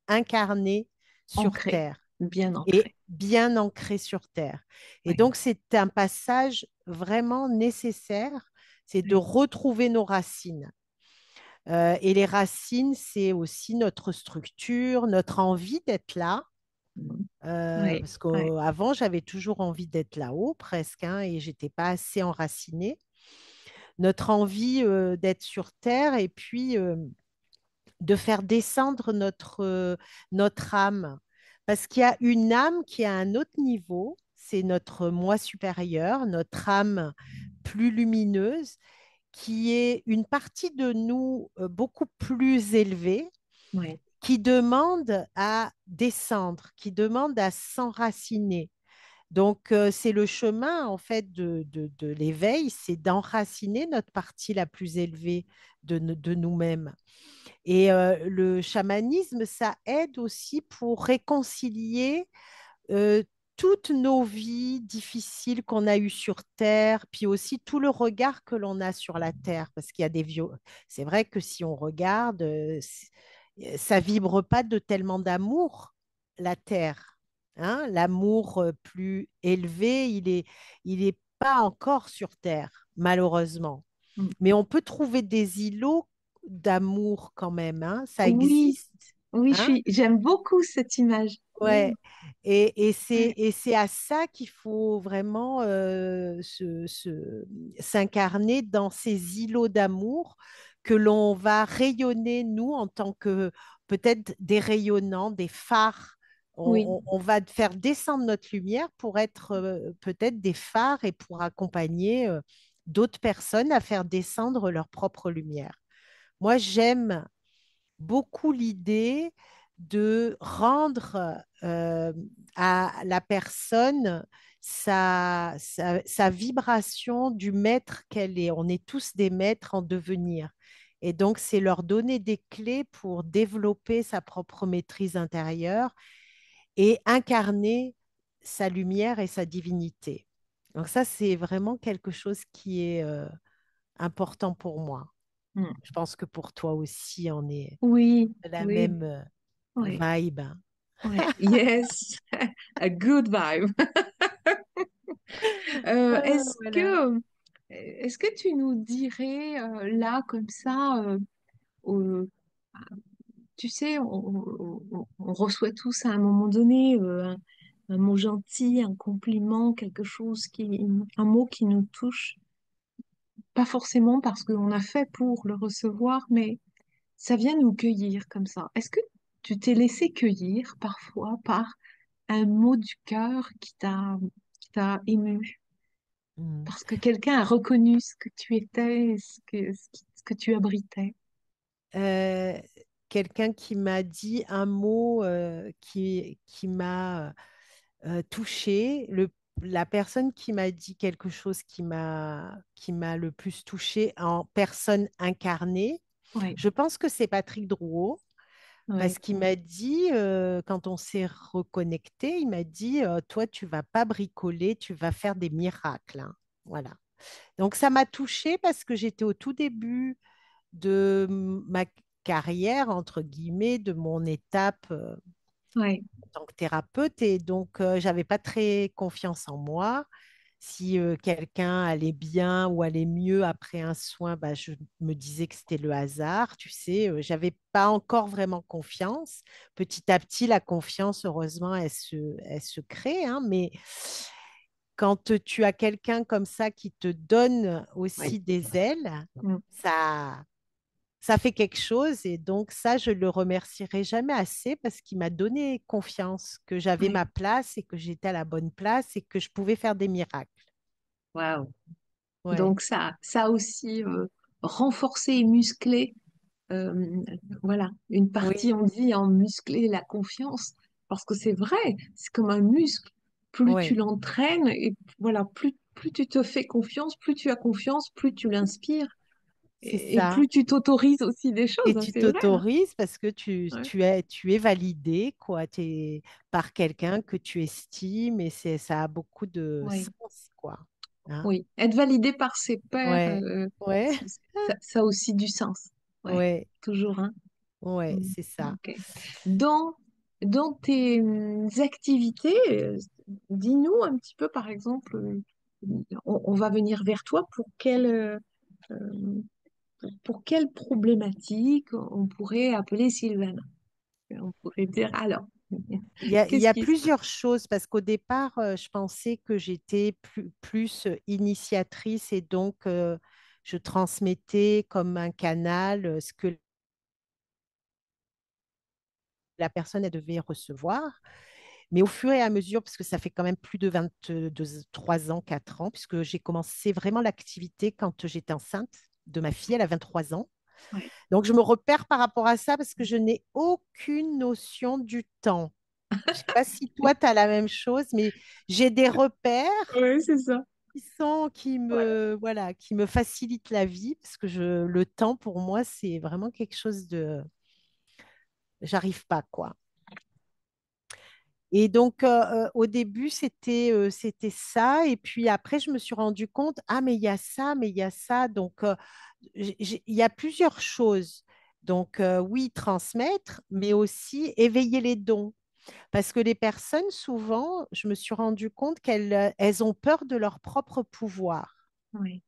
incarné sur Ancré, terre bien et ancré. bien ancré sur terre. Et Oui. donc, c'est un passage vraiment nécessaire, c'est de Oui. retrouver nos racines. Et les racines, c'est aussi notre structure, notre envie d'être là. Mhm. Oui. Parce Oui. qu'avant, j'avais toujours envie d'être là-haut, presque, hein, et j'étais pas assez enracinée. Notre envie d'être sur Terre et puis de faire descendre notre âme. Parce qu'il y a une âme qui est à un autre niveau, c'est notre moi supérieur, notre âme plus lumineuse, qui est une partie de nous beaucoup plus élevée, Oui. qui demande à descendre, qui demande à s'enraciner. Donc, c'est le chemin, en fait, de l'éveil, c'est d'enraciner notre partie la plus élevée de nous-mêmes. Et le chamanisme, ça aide aussi pour réconcilier euh, toutes nos vies difficiles qu'on a eues sur Terre, puis aussi tout le regard que l'on a sur la Terre, parce qu'il y a C'est vrai que si on regarde, ça vibre pas de tellement d'amour, la Terre. hein. L'amour plus élevé, il est pas encore sur Terre, malheureusement. Mm. Mais on peut trouver des îlots d'amour quand même, hein. Ça Oui, existe, oui, hein. j'aime beaucoup cette image. Oui, Ouais. ouais, Et c'est à ça qu'il faut vraiment s'incarner dans ces îlots d'amour que l'on va rayonner, nous, en tant que peut-être des rayonnants, des phares. oui, On va faire descendre notre lumière pour être peut-être des phares et pour accompagner d'autres personnes à faire descendre leur propre lumière. Moi, j'aime beaucoup l'idée de rendre à la personne sa vibration du maître qu'elle est. On est tous des maîtres en devenir. Et donc, c'est leur donner des clés pour développer sa propre maîtrise intérieure et incarner sa lumière et sa divinité. Donc ça, c'est vraiment quelque chose qui est important pour moi. mm. Je pense que pour toi aussi, on est Oui, la oui, même oui, vibe. oui. Yes, a good vibe. Voilà. Est-ce que tu nous dirais là comme ça, au- tu sais, on reçoit tous à un moment donné un mot gentil, un compliment, quelque chose un mot qui nous touche, pas forcément parce qu'on a fait pour le recevoir, mais ça vient nous cueillir comme ça. Est-ce que tu t'es laissé cueillir parfois par un mot du cœur qui t'a ému? Mm. Parce que quelqu'un a reconnu ce que tu étais, ce que tu abritais. Euh, Quelqu'un qui m'a dit un mot qui m'a touchée. La personne qui m'a dit quelque chose qui m'a le plus touchée en personne incarnée, Oui, je pense que c'est Patrick Drouot. oui, Parce qu'il m'a dit, quand on s'est reconnecté, il m'a dit, toi, tu vas pas bricoler, tu vas faire des miracles, hein. Voilà. Donc ça m'a touchée parce que j'étais au tout début de ma carrière, entre guillemets, de mon étape oui, en tant que thérapeute. Et donc, j'avais pas très confiance en moi. Si quelqu'un allait bien ou allait mieux après un soin, bah, je me disais que c'était le hasard. Tu sais, j'avais pas encore vraiment confiance. Petit à petit, la confiance, heureusement, elle se crée, hein, mais quand tu as quelqu'un comme ça qui te donne oui. aussi des ailes, Mm. ça, ça fait quelque chose. Et donc, ça, je le remercierai jamais assez parce qu'il m'a donné confiance que j'avais Oui. ma place et que j'étais à la bonne place et que je pouvais faire des miracles. Waouh. Ouais, Donc ça a aussi renforcé et musclé, euh, voilà, une partie, oui, on dit, en muscler la confiance, parce que c'est vrai, c'est comme un muscle. Plus tu ouais, l'entraînes, et voilà, plus tu te fais confiance, plus tu as confiance, plus tu l'inspires, c'est et ça. plus tu t'autorises aussi des Et choses, hein, tu c'est vrai, hein. t'autorises parce que Ouais. tu es validé, quoi. Par quelqu'un que tu estimes et ça a beaucoup de Oui, sens, quoi. Hein. oui. Être validé par ses pairs, Ouais, ouais, ça a aussi du sens. Ouais, ouais, toujours, hein. ouais, Mm. c'est ça. Ok. Dans, dans tes activités, dis-nous un petit peu, par exemple, on va venir vers toi euh, pour quelle problématique on pourrait appeler Sylvana? On pourrait dire, alors, Il y qu'est-ce a qui se plusieurs passe? choses parce qu'au départ, je pensais que j'étais plus initiatrice et donc je transmettais comme un canal ce que la personne elle devait recevoir. Mais au fur et à mesure, parce que ça fait quand même plus de 23 ans, 4 ans, puisque j'ai commencé vraiment l'activité quand j'étais enceinte de ma fille, elle a 23 ans. Ouais. Donc, je me repère par rapport à ça parce que je n'ai aucune notion du temps. Je ne sais pas si toi, tu as la même chose, mais j'ai des repères Oui, c'est ça. Ouais. voilà, qui me facilitent la vie parce que le temps, pour moi, c'est vraiment quelque chose de... J'arrive pas, quoi. Et donc, au début, c'était ça. Et puis après, je me suis rendu compte, ah, mais il y a ça, mais il y a ça. Donc, il y a plusieurs choses. Donc, oui, transmettre, mais aussi éveiller les dons. Parce que les personnes, souvent, je me suis rendu compte qu'elles ont peur de leur propre pouvoir. Oui,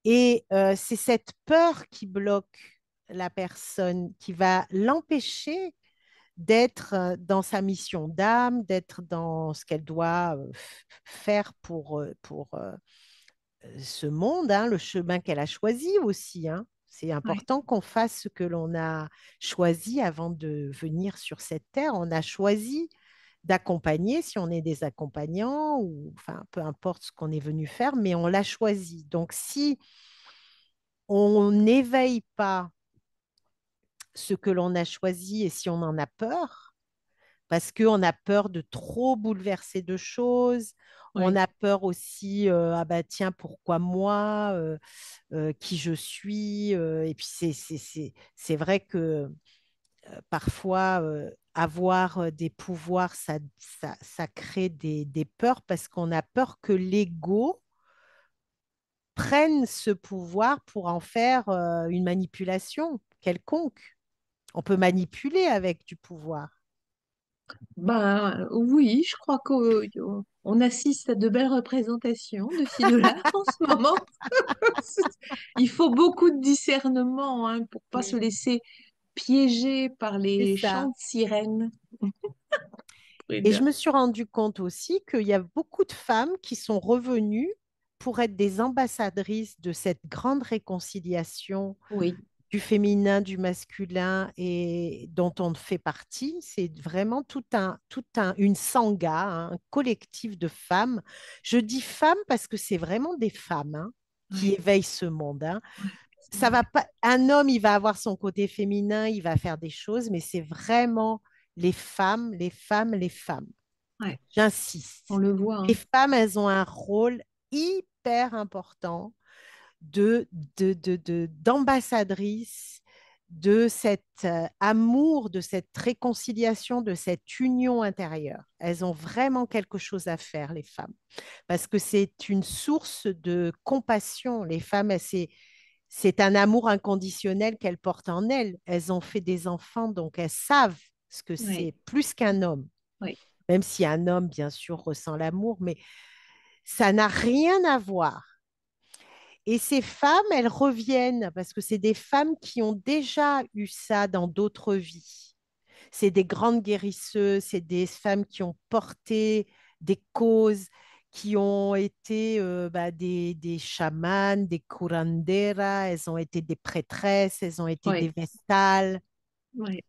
Et c'est cette peur qui bloque la personne, qui va l'empêcher d'être dans sa mission d'âme, d'être dans ce qu'elle doit faire pour ce monde, hein, le chemin qu'elle a choisi aussi, hein. C'est oui, important qu'on fasse ce que l'on a choisi avant de venir sur cette terre. On a choisi d'accompagner, si on est des accompagnants, ou enfin, peu importe ce qu'on est venu faire, mais on l'a choisi. Donc, si on n'éveille pas ce que l'on a choisi et si on en a peur, parce qu'on a peur de trop bouleverser de choses, on oui, a peur aussi, ah bah tiens, pourquoi moi, qui je suis, et puis c'est vrai que parfois, avoir des pouvoirs, ça crée des peurs parce qu'on a peur que l'ego prenne ce pouvoir pour en faire une manipulation quelconque. On peut manipuler avec du pouvoir. ben oui, je crois qu'on assiste à de belles représentations de ci, de là en ce moment. Il faut beaucoup de discernement, hein, pour pas se Oui, laisser piéger par c'est les chants ça. de sirènes. pourrait Et je dire. me suis rendu compte aussi qu'il y a beaucoup de femmes qui sont revenues pour être des ambassadrices de cette grande réconciliation Oui, du féminin, du masculin et dont on fait partie. C'est vraiment une sangha, hein, un collectif de femmes. Je dis femmes parce que c'est vraiment des femmes, hein, qui oui, éveillent ce monde, hein. oui, c'est Ça va vrai. pas, un homme, il va avoir son côté féminin, il va faire des choses, mais c'est vraiment les femmes, les femmes, les femmes. Ouais, on J'insiste. le voit, Les hein. femmes, elles ont un rôle hyper important d'ambassadrice de cet amour, de cette réconciliation, de cette union intérieure. Elles ont vraiment quelque chose à faire, les femmes, parce que c'est une source de compassion. Les femmes, c'est un amour inconditionnel qu'elles portent en elles. Elles ont fait des enfants, donc elles savent ce que Oui, c'est plus qu'un homme. oui, Même si un homme, bien sûr, ressent l'amour, mais ça n'a rien à voir. Et ces femmes, elles reviennent parce que c'est des femmes qui ont déjà eu ça dans d'autres vies. C'est des grandes guérisseuses, c'est des femmes qui ont porté des causes, qui ont été des chamanes, des curanderas, elles ont été des prêtresses, elles ont été des oui, vestales. oui,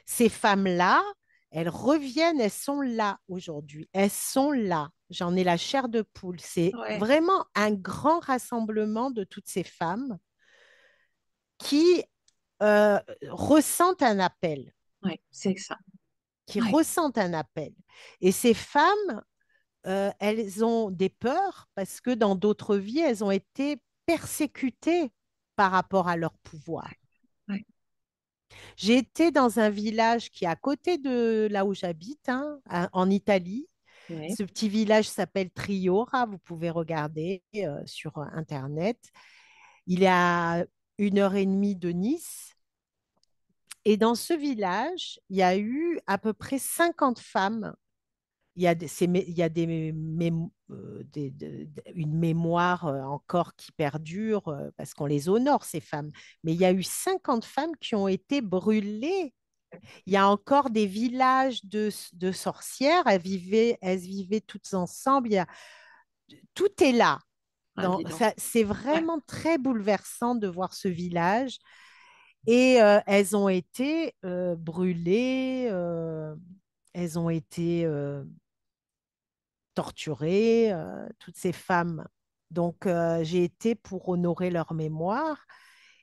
Ces femmes-là, elles reviennent, elles sont là aujourd'hui. Elles sont là. J'en ai la chair de poule. C'est ouais, vraiment un grand rassemblement de toutes ces femmes qui ressentent un appel, ouais, c'est ça. qui Ouais, ressentent un appel. Et ces femmes, elles ont des peurs parce que dans d'autres vies, elles ont été persécutées par rapport à leur pouvoir. ouais, J'ai été dans un village qui est à côté de là où j'habite, hein, en Italie. ouais, Ce petit village s'appelle Triora, vous pouvez regarder sur Internet. Il est à 1 heure et demie de Nice. Et dans ce village, il y a eu à peu près 50 femmes. Il y a une mémoire encore qui perdure parce qu'on les honore, ces femmes. Mais il y a eu 50 femmes qui ont été brûlées. Il y a encore des villages de sorcières. Elles vivaient toutes ensemble. Tout est là. ah, dis donc. C'est Ouais, vraiment très bouleversant de voir ce village. Et elles ont été brûlées, elles ont été torturées, toutes ces femmes. Donc, j'ai été pour honorer leur mémoire.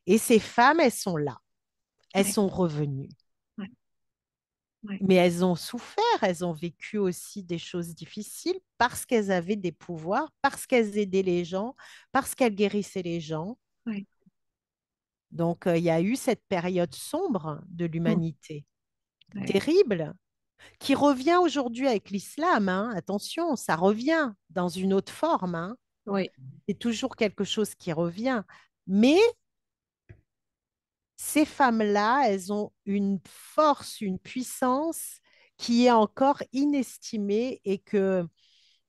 Et ces femmes, elles sont là. Elles ouais, sont revenues. ouais, ouais. Mais elles ont souffert, elles ont vécu aussi des choses difficiles parce qu'elles avaient des pouvoirs, parce qu'elles aidaient les gens, parce qu'elles guérissaient les gens. Ouais. Donc, il y a eu cette période sombre de Hmm. l'humanité, Ouais. terrible, qui revient aujourd'hui avec l'islam, hein. Attention, ça revient dans une autre forme, hein. Oui, C'est toujours quelque chose qui revient. Mais ces femmes-là, elles ont une force, une puissance qui est encore inestimé et que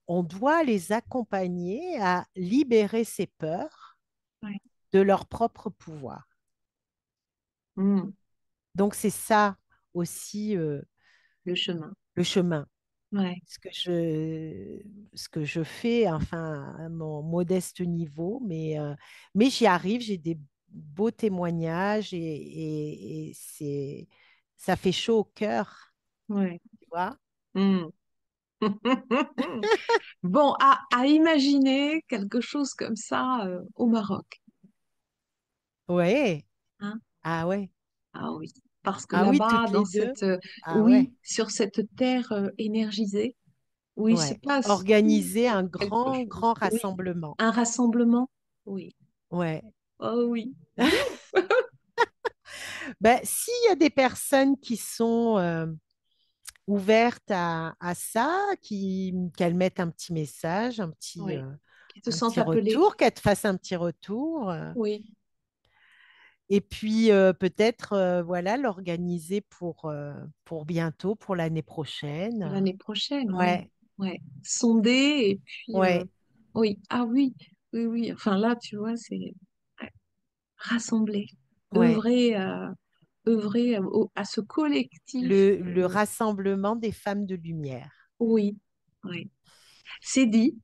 on doit les accompagner à libérer ces peurs Ouais. de leur propre pouvoir. Mm. Donc c'est ça aussi Le chemin. le chemin. Ouais. Ce que ce que je fais, enfin, à mon modeste niveau, mais j'y arrive, j'ai des beaux témoignages et ça fait chaud au cœur, Ouais. tu vois? Mm. Bon, à imaginer quelque chose comme ça au Maroc. Ouais, Hein. ah ouais, Ah oui. Parce que ah oui, là-bas, toutes dans les deux, cette, ah ouais, oui, sur cette terre énergisée, où il se ouais. passe Organiser toujours un quelque grand, chose. grand Oui. rassemblement. Un rassemblement. Oui. Ouais. Oh oui. D'où? Ben, s'il y a des personnes qui sont ouvertes à ça, qu'elles mettent un petit message, Oui. Qui te un sentent petit appelé. retour, qu'elles te fassent un petit retour. Oui. Et puis peut-être voilà, l'organiser pour bientôt, pour l'année Pour prochaine. l'année prochaine, oui. Ouais, Ouais. Sonder et puis ouais, oui. Ah oui. Oui, oui. Enfin là, tu vois, c'est ouais, rassembler. ouais. Œuvrer, œuvrer à ce collectif. Le rassemblement des femmes de lumière. Oui. Oui. C'est dit.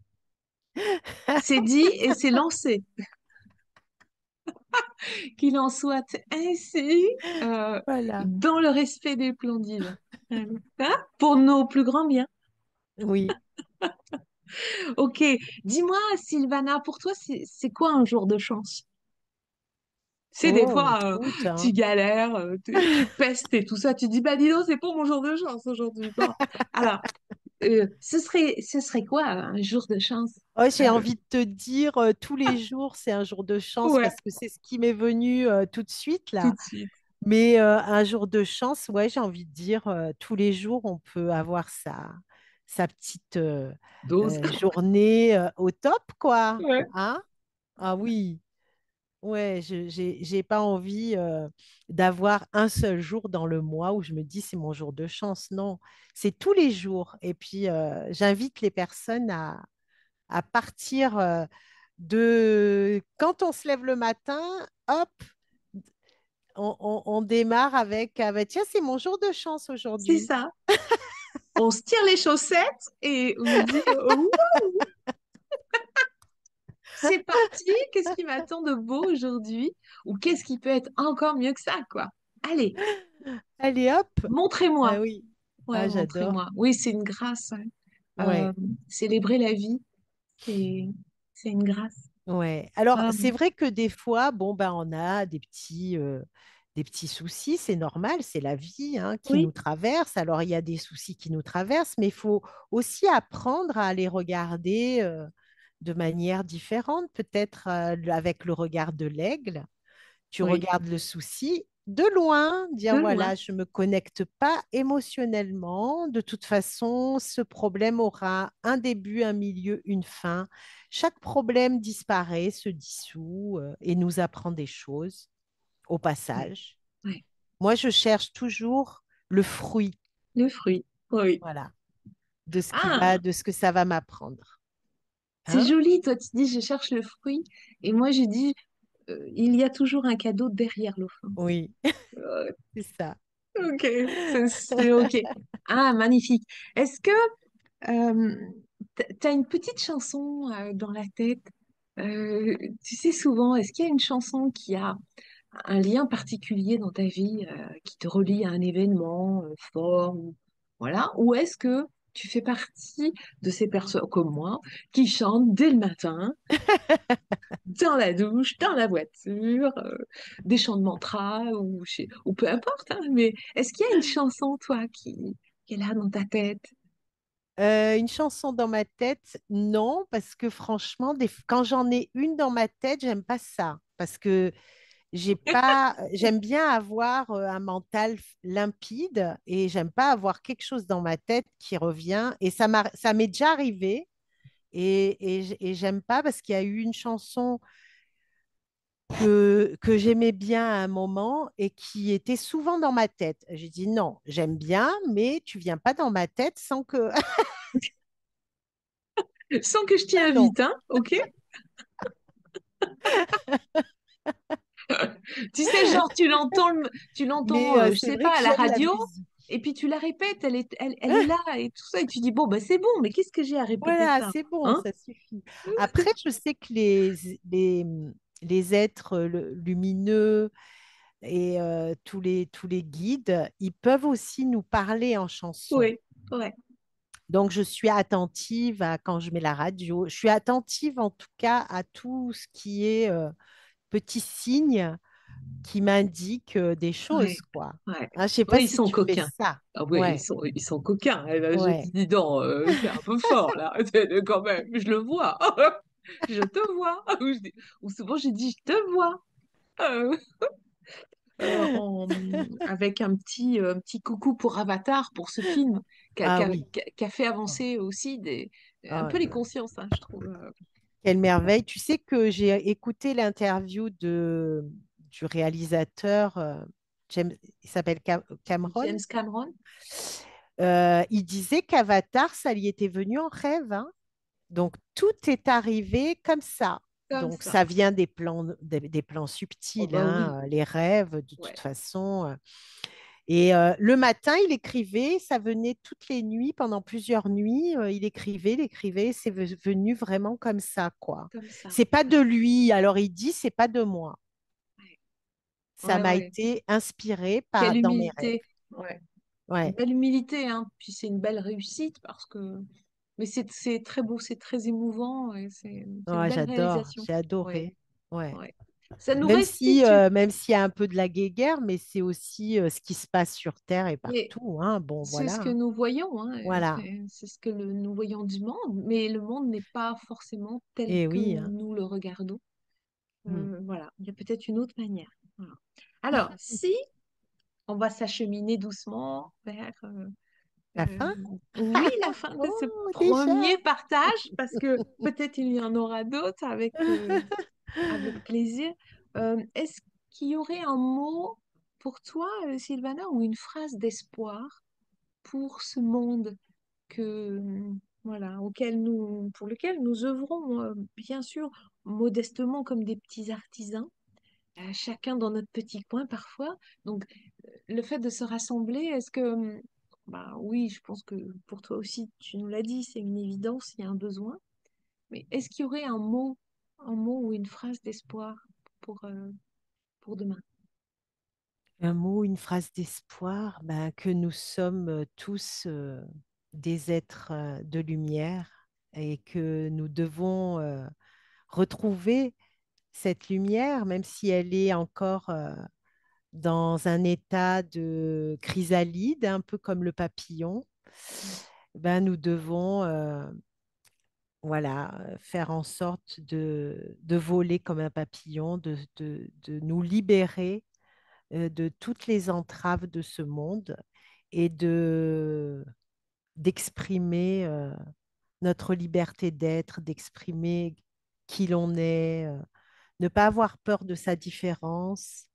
C'est dit et c'est lancé. Qu'il en soit ainsi, Voilà. dans le respect des plans divins. Hein. Pour nos plus grands biens. Oui. Ok, dis-moi, Sylvana, pour toi, c'est quoi un jour de chance? C'est des Oh, fois, écoute, tu hein. galères, tu pestes et tout ça, tu dis, bah dis donc, c'est pas mon jour de chance aujourd'hui. Bon, alors, ce serait quoi un jour de chance? Oh, j'ai Euh, envie de te dire, tous les jours, c'est un jour de chance ouais, parce que c'est ce qui m'est venu tout de suite tout là. de suite. Mais un jour de chance, ouais, j'ai envie de dire, tous les jours, on peut avoir sa petite Dose. journée au top, quoi. Ouais. Hein? Ah oui, ouais, j'ai pas envie d'avoir un seul jour dans le mois où je me dis c'est mon jour de chance. Non, c'est tous les jours. Et puis, j'invite les personnes à partir de quand on se lève le matin, hop, on démarre avec ah bah, tiens, c'est mon jour de chance C'est aujourd'hui. ça. On se tire les chaussettes et on dit, c'est parti, qu'est-ce qui m'attend de beau aujourd'hui? Ou qu'est-ce qui peut être encore mieux que ça, quoi? Allez, Allez, hop. montrez-moi. Ah oui, Ouais, ah j'adore. montrez-moi. Oui, c'est une grâce, hein. Euh, Ouais, Célébrer la vie, c'est, c'est une grâce. ouais. Alors, Euh, c'est vrai que des fois, bon, ben, on a des petits soucis, c'est normal, c'est la vie hein, qui nous oui, traverse. Alors, il y a des soucis qui nous traversent, mais il faut aussi apprendre à les regarder de manière différente, peut-être avec le regard de l'aigle. Tu oui, regardes le souci de loin, de dire loin. voilà, je ne me connecte pas émotionnellement. De toute façon, ce problème aura un début, un milieu, une fin. Chaque problème disparaît, se dissout et nous apprend des choses au Oui, passage. oui. Moi, je cherche toujours le fruit, Le fruit, oui. voilà, Ah, de ce que ça va m'apprendre. c'est Hein? joli, toi tu dis je cherche le fruit et moi j'ai dit il y a toujours un cadeau derrière l'offrande. Oui, Euh, c'est ça. ok, c'est ok. Ah, magnifique. Est-ce que Euh, t'as une petite chanson dans la tête. Tu sais souvent, est-ce qu'il y a une chanson qui a un lien particulier dans ta vie, qui te relie à un événement fort, voilà, ou est-ce que tu fais partie de ces personnes comme moi qui chantent dès le matin, dans la douche, dans la voiture, des chants de mantra ou peu importe, hein, mais est-ce qu'il y a une chanson, toi, qui est là dans ta tête? Une chanson dans ma tête, non, parce que franchement, quand j'en ai une dans ma tête, j'aime pas ça. Parce que j'ai pas, j'aime bien avoir un mental limpide et j'aime pas avoir quelque chose dans ma tête qui revient. Et ça m'est déjà arrivé et j'aime pas parce qu'il y a eu une chanson que j'aimais bien à un moment et qui était souvent dans ma tête. J'ai dit non, j'aime bien, mais tu viens pas dans ma tête sans que... Sans que je t'y Ah non. invite, hein, ok? Tu sais, genre, tu Mais l'entends, je c'est sais vrai pas, que à la j'aime la radio, musique. et puis tu la répètes, elle est là, et tout ça, et tu dis, bon, bah, c'est bon, mais qu'est-ce que j'ai à répéter Voilà, ça, c'est bon, hein? ça suffit. Après, je sais que les êtres lumineux et tous les guides, ils peuvent aussi nous parler en chanson. Oui, ouais, Donc, je suis attentive à quand je mets la radio. Je suis attentive en tout cas à tout ce qui est petits signes qui m'indiquent des choses, ouais, quoi. ouais. Hein, je sais pas Oui, ils si sont tu fais coquins. ça. Ah oui, Ouais, ils sont coquins. Eh ben, je ouais. dis, dis donc, c'est un peu fort, là, quand même, je le vois. Je te vois. Ou souvent, je dis, je te vois. Euh, avec un petit coucou pour Avatar, pour ce film, Ah oui. qui a fait Oh, avancer aussi un oh peu les là là. consciences, hein, je trouve. Quelle merveille. Tu sais que j'ai écouté l'interview du réalisateur, il s'appelle Cameron. James Cameron, Il disait qu'Avatar, ça lui était venu en rêve, hein. Donc, tout est arrivé comme ça. comme Donc, ça. ça vient des plans Oh subtils, bah oui, hein, les rêves, de toute ouais. façon. Et le matin, il écrivait, ça venait toutes les nuits, pendant plusieurs nuits, il écrivait, venu vraiment comme ça, quoi. Comme ça. C'est pas Ouais, de lui, alors il dit, c'est pas de moi. ouais, Ça ouais, m'a ouais. été inspiré Quelle dans mes rêves. humilité. Ouais. Ouais, Belle humilité, hein. Puis c'est une belle réussite parce que. Mais c'est très beau, c'est très émouvant et c'est une ouais, belle j'adore, réalisation. j'ai Ouais, adoré. Ouais. ouais. Ça nous restitue. Même s'il y a un peu de la guéguerre, mais c'est aussi ce qui se passe sur Terre et Et partout, hein. Bon, c'est voilà, ce que hein. nous voyons, hein, Voilà. c'est ce que nous voyons du monde, mais le monde n'est pas forcément tel Et que oui, hein. nous le regardons. Hmm. Voilà, il y a peut-être une autre manière. Voilà. Alors, si on va s'acheminer doucement vers La fin? oui, la fin de ce Oh, déjà! premier partage, parce que peut-être il y en aura d'autres avec plaisir. Est-ce qu'il y aurait un mot pour toi, Sylvana, ou une phrase d'espoir pour ce monde voilà, pour lequel nous œuvrons, bien sûr, modestement comme des petits artisans, chacun dans notre petit coin parfois. Donc, le fait de se rassembler, bah oui, je pense que pour toi aussi, tu nous l'as dit, c'est une évidence, il y a un besoin. Mais est-ce qu'il y aurait un mot ou une phrase d'espoir pour, euh, pour demain? Un mot, une phrase d'espoir, ben, que nous sommes tous des êtres de lumière et que nous devons retrouver cette lumière, même si elle est encore dans un état de chrysalide, un peu comme le papillon. Ben, nous devons voilà, faire en sorte de voler comme un papillon, de nous libérer de toutes les entraves de ce monde et d'exprimer notre liberté d'être, d'exprimer qui l'on est, ne pas avoir peur de sa différence,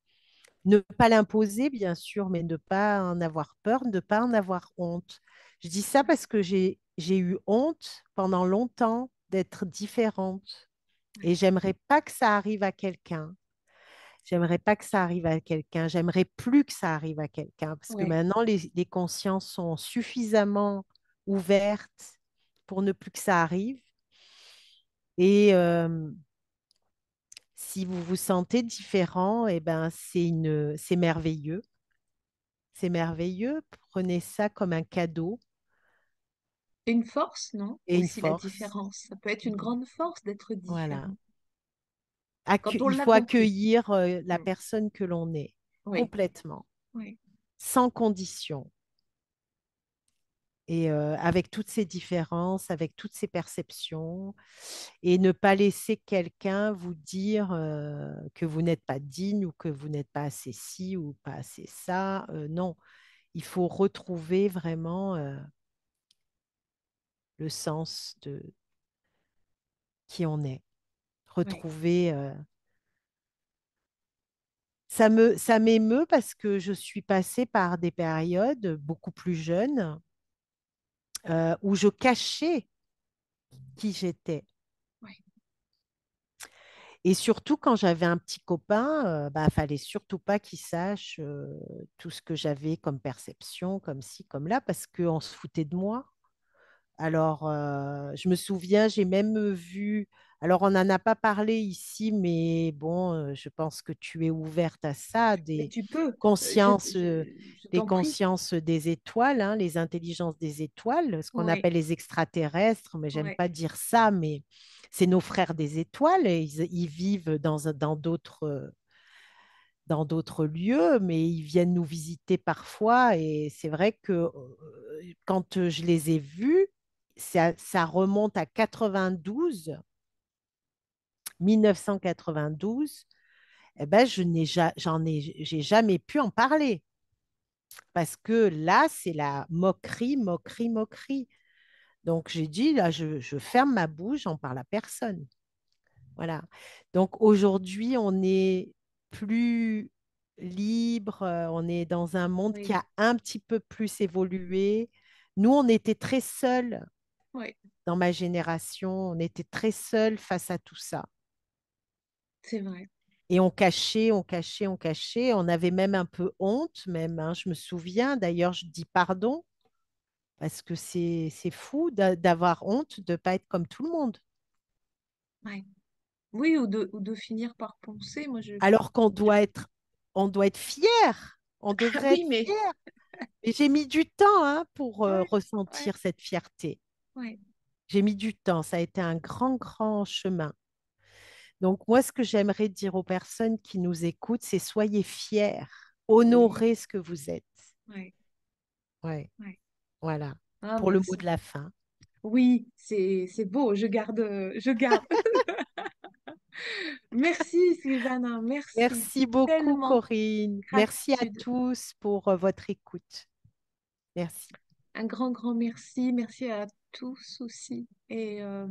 ne pas l'imposer, bien sûr, mais ne pas en avoir peur, ne pas en avoir honte. Je dis ça parce que j'ai eu honte pendant longtemps d'être différente et j'aimerais pas que ça arrive à quelqu'un. J'aimerais pas que ça arrive à quelqu'un. J'aimerais plus que ça arrive à quelqu'un parce que Ouais, maintenant, les consciences sont suffisamment ouvertes pour ne plus que ça arrive. Et si vous vous sentez différent, eh ben, c'est merveilleux. C'est merveilleux. Prenez ça comme un cadeau une force, non? et une Aussi la force. différence. Ça peut être une Mm. grande force d'être Voilà. différent. Quand on Il l'a faut compris. accueillir la Mm. personne que l'on est Oui, complètement, oui, sans condition. Et avec toutes ces différences, avec toutes ces perceptions, et ne pas laisser quelqu'un vous dire que vous n'êtes pas digne ou que vous n'êtes pas assez ci ou pas assez ça. Non, il faut retrouver vraiment le sens de qui on est, oui. retrouver ça m'émeut parce que je suis passée par des périodes beaucoup plus jeunes où je cachais qui j'étais. Ouais. Et surtout, quand j'avais un petit copain, bah, fallait surtout pas qu'il sache tout ce que j'avais comme perception, comme ci, comme là, parce qu'on se foutait de moi. Alors, je me souviens, j'ai même vu, alors on n'en a pas parlé ici, mais bon, je pense que tu es ouverte à ça, Mais tu peux, je des t'en prie. consciences des étoiles, hein, les intelligences des étoiles, ce qu'on Ouais, appelle les extraterrestres, mais j'aime ouais, pas dire ça, mais c'est nos frères des étoiles, et ils vivent dans d'autres lieux, mais ils viennent nous visiter parfois. Et c'est vrai que quand je les ai vus, ça remonte à 1992. Eh ben, j'ai jamais pu en parler parce que là, c'est la moquerie, moquerie, moquerie. Donc, j'ai dit, là, je ferme ma bouche, j'en parle à personne. Voilà. Donc aujourd'hui, on est plus libre, on est dans un monde qui oui, a un petit peu plus évolué. Nous, on était très seuls ouais, dans ma génération, on était très seuls face à tout ça. c'est vrai. Et on cachait, on cachait, on cachait. On avait même un peu honte, même, hein. Je me souviens, d'ailleurs, je dis pardon, parce que c'est fou d'avoir honte de ne pas être comme tout le monde. Ouais. Oui, ou de finir par penser, Alors je- on doit être fier. On ah devrait oui, être mais, fier. Et j'ai mis du temps hein, pour ouais, ouais, ressentir cette fierté. ouais, J'ai mis du temps. Ça a été un grand, grand chemin. Donc, moi, ce que j'aimerais dire aux personnes qui nous écoutent, c'est soyez fiers. oui, Honorez ce que vous êtes. ouais, Ouais, ouais. voilà. Ah, Pour le mot de merci. la fin. Oui, c'est beau, je garde. Merci, Susanna, merci Merci beaucoup, tellement. Corinne. Merci à Gratitude. tous pour votre écoute. Merci. Un grand, grand merci. Merci à tous aussi. Et au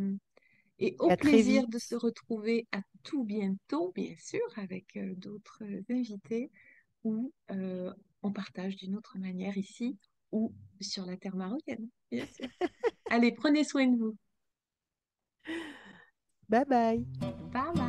Et à très plaisir de vite. se retrouver à tout bientôt, bien sûr, avec d'autres invités où on partage d'une autre manière ici ou sur la terre marocaine, bien sûr. Allez, prenez soin de vous. Bye bye. Bye bye.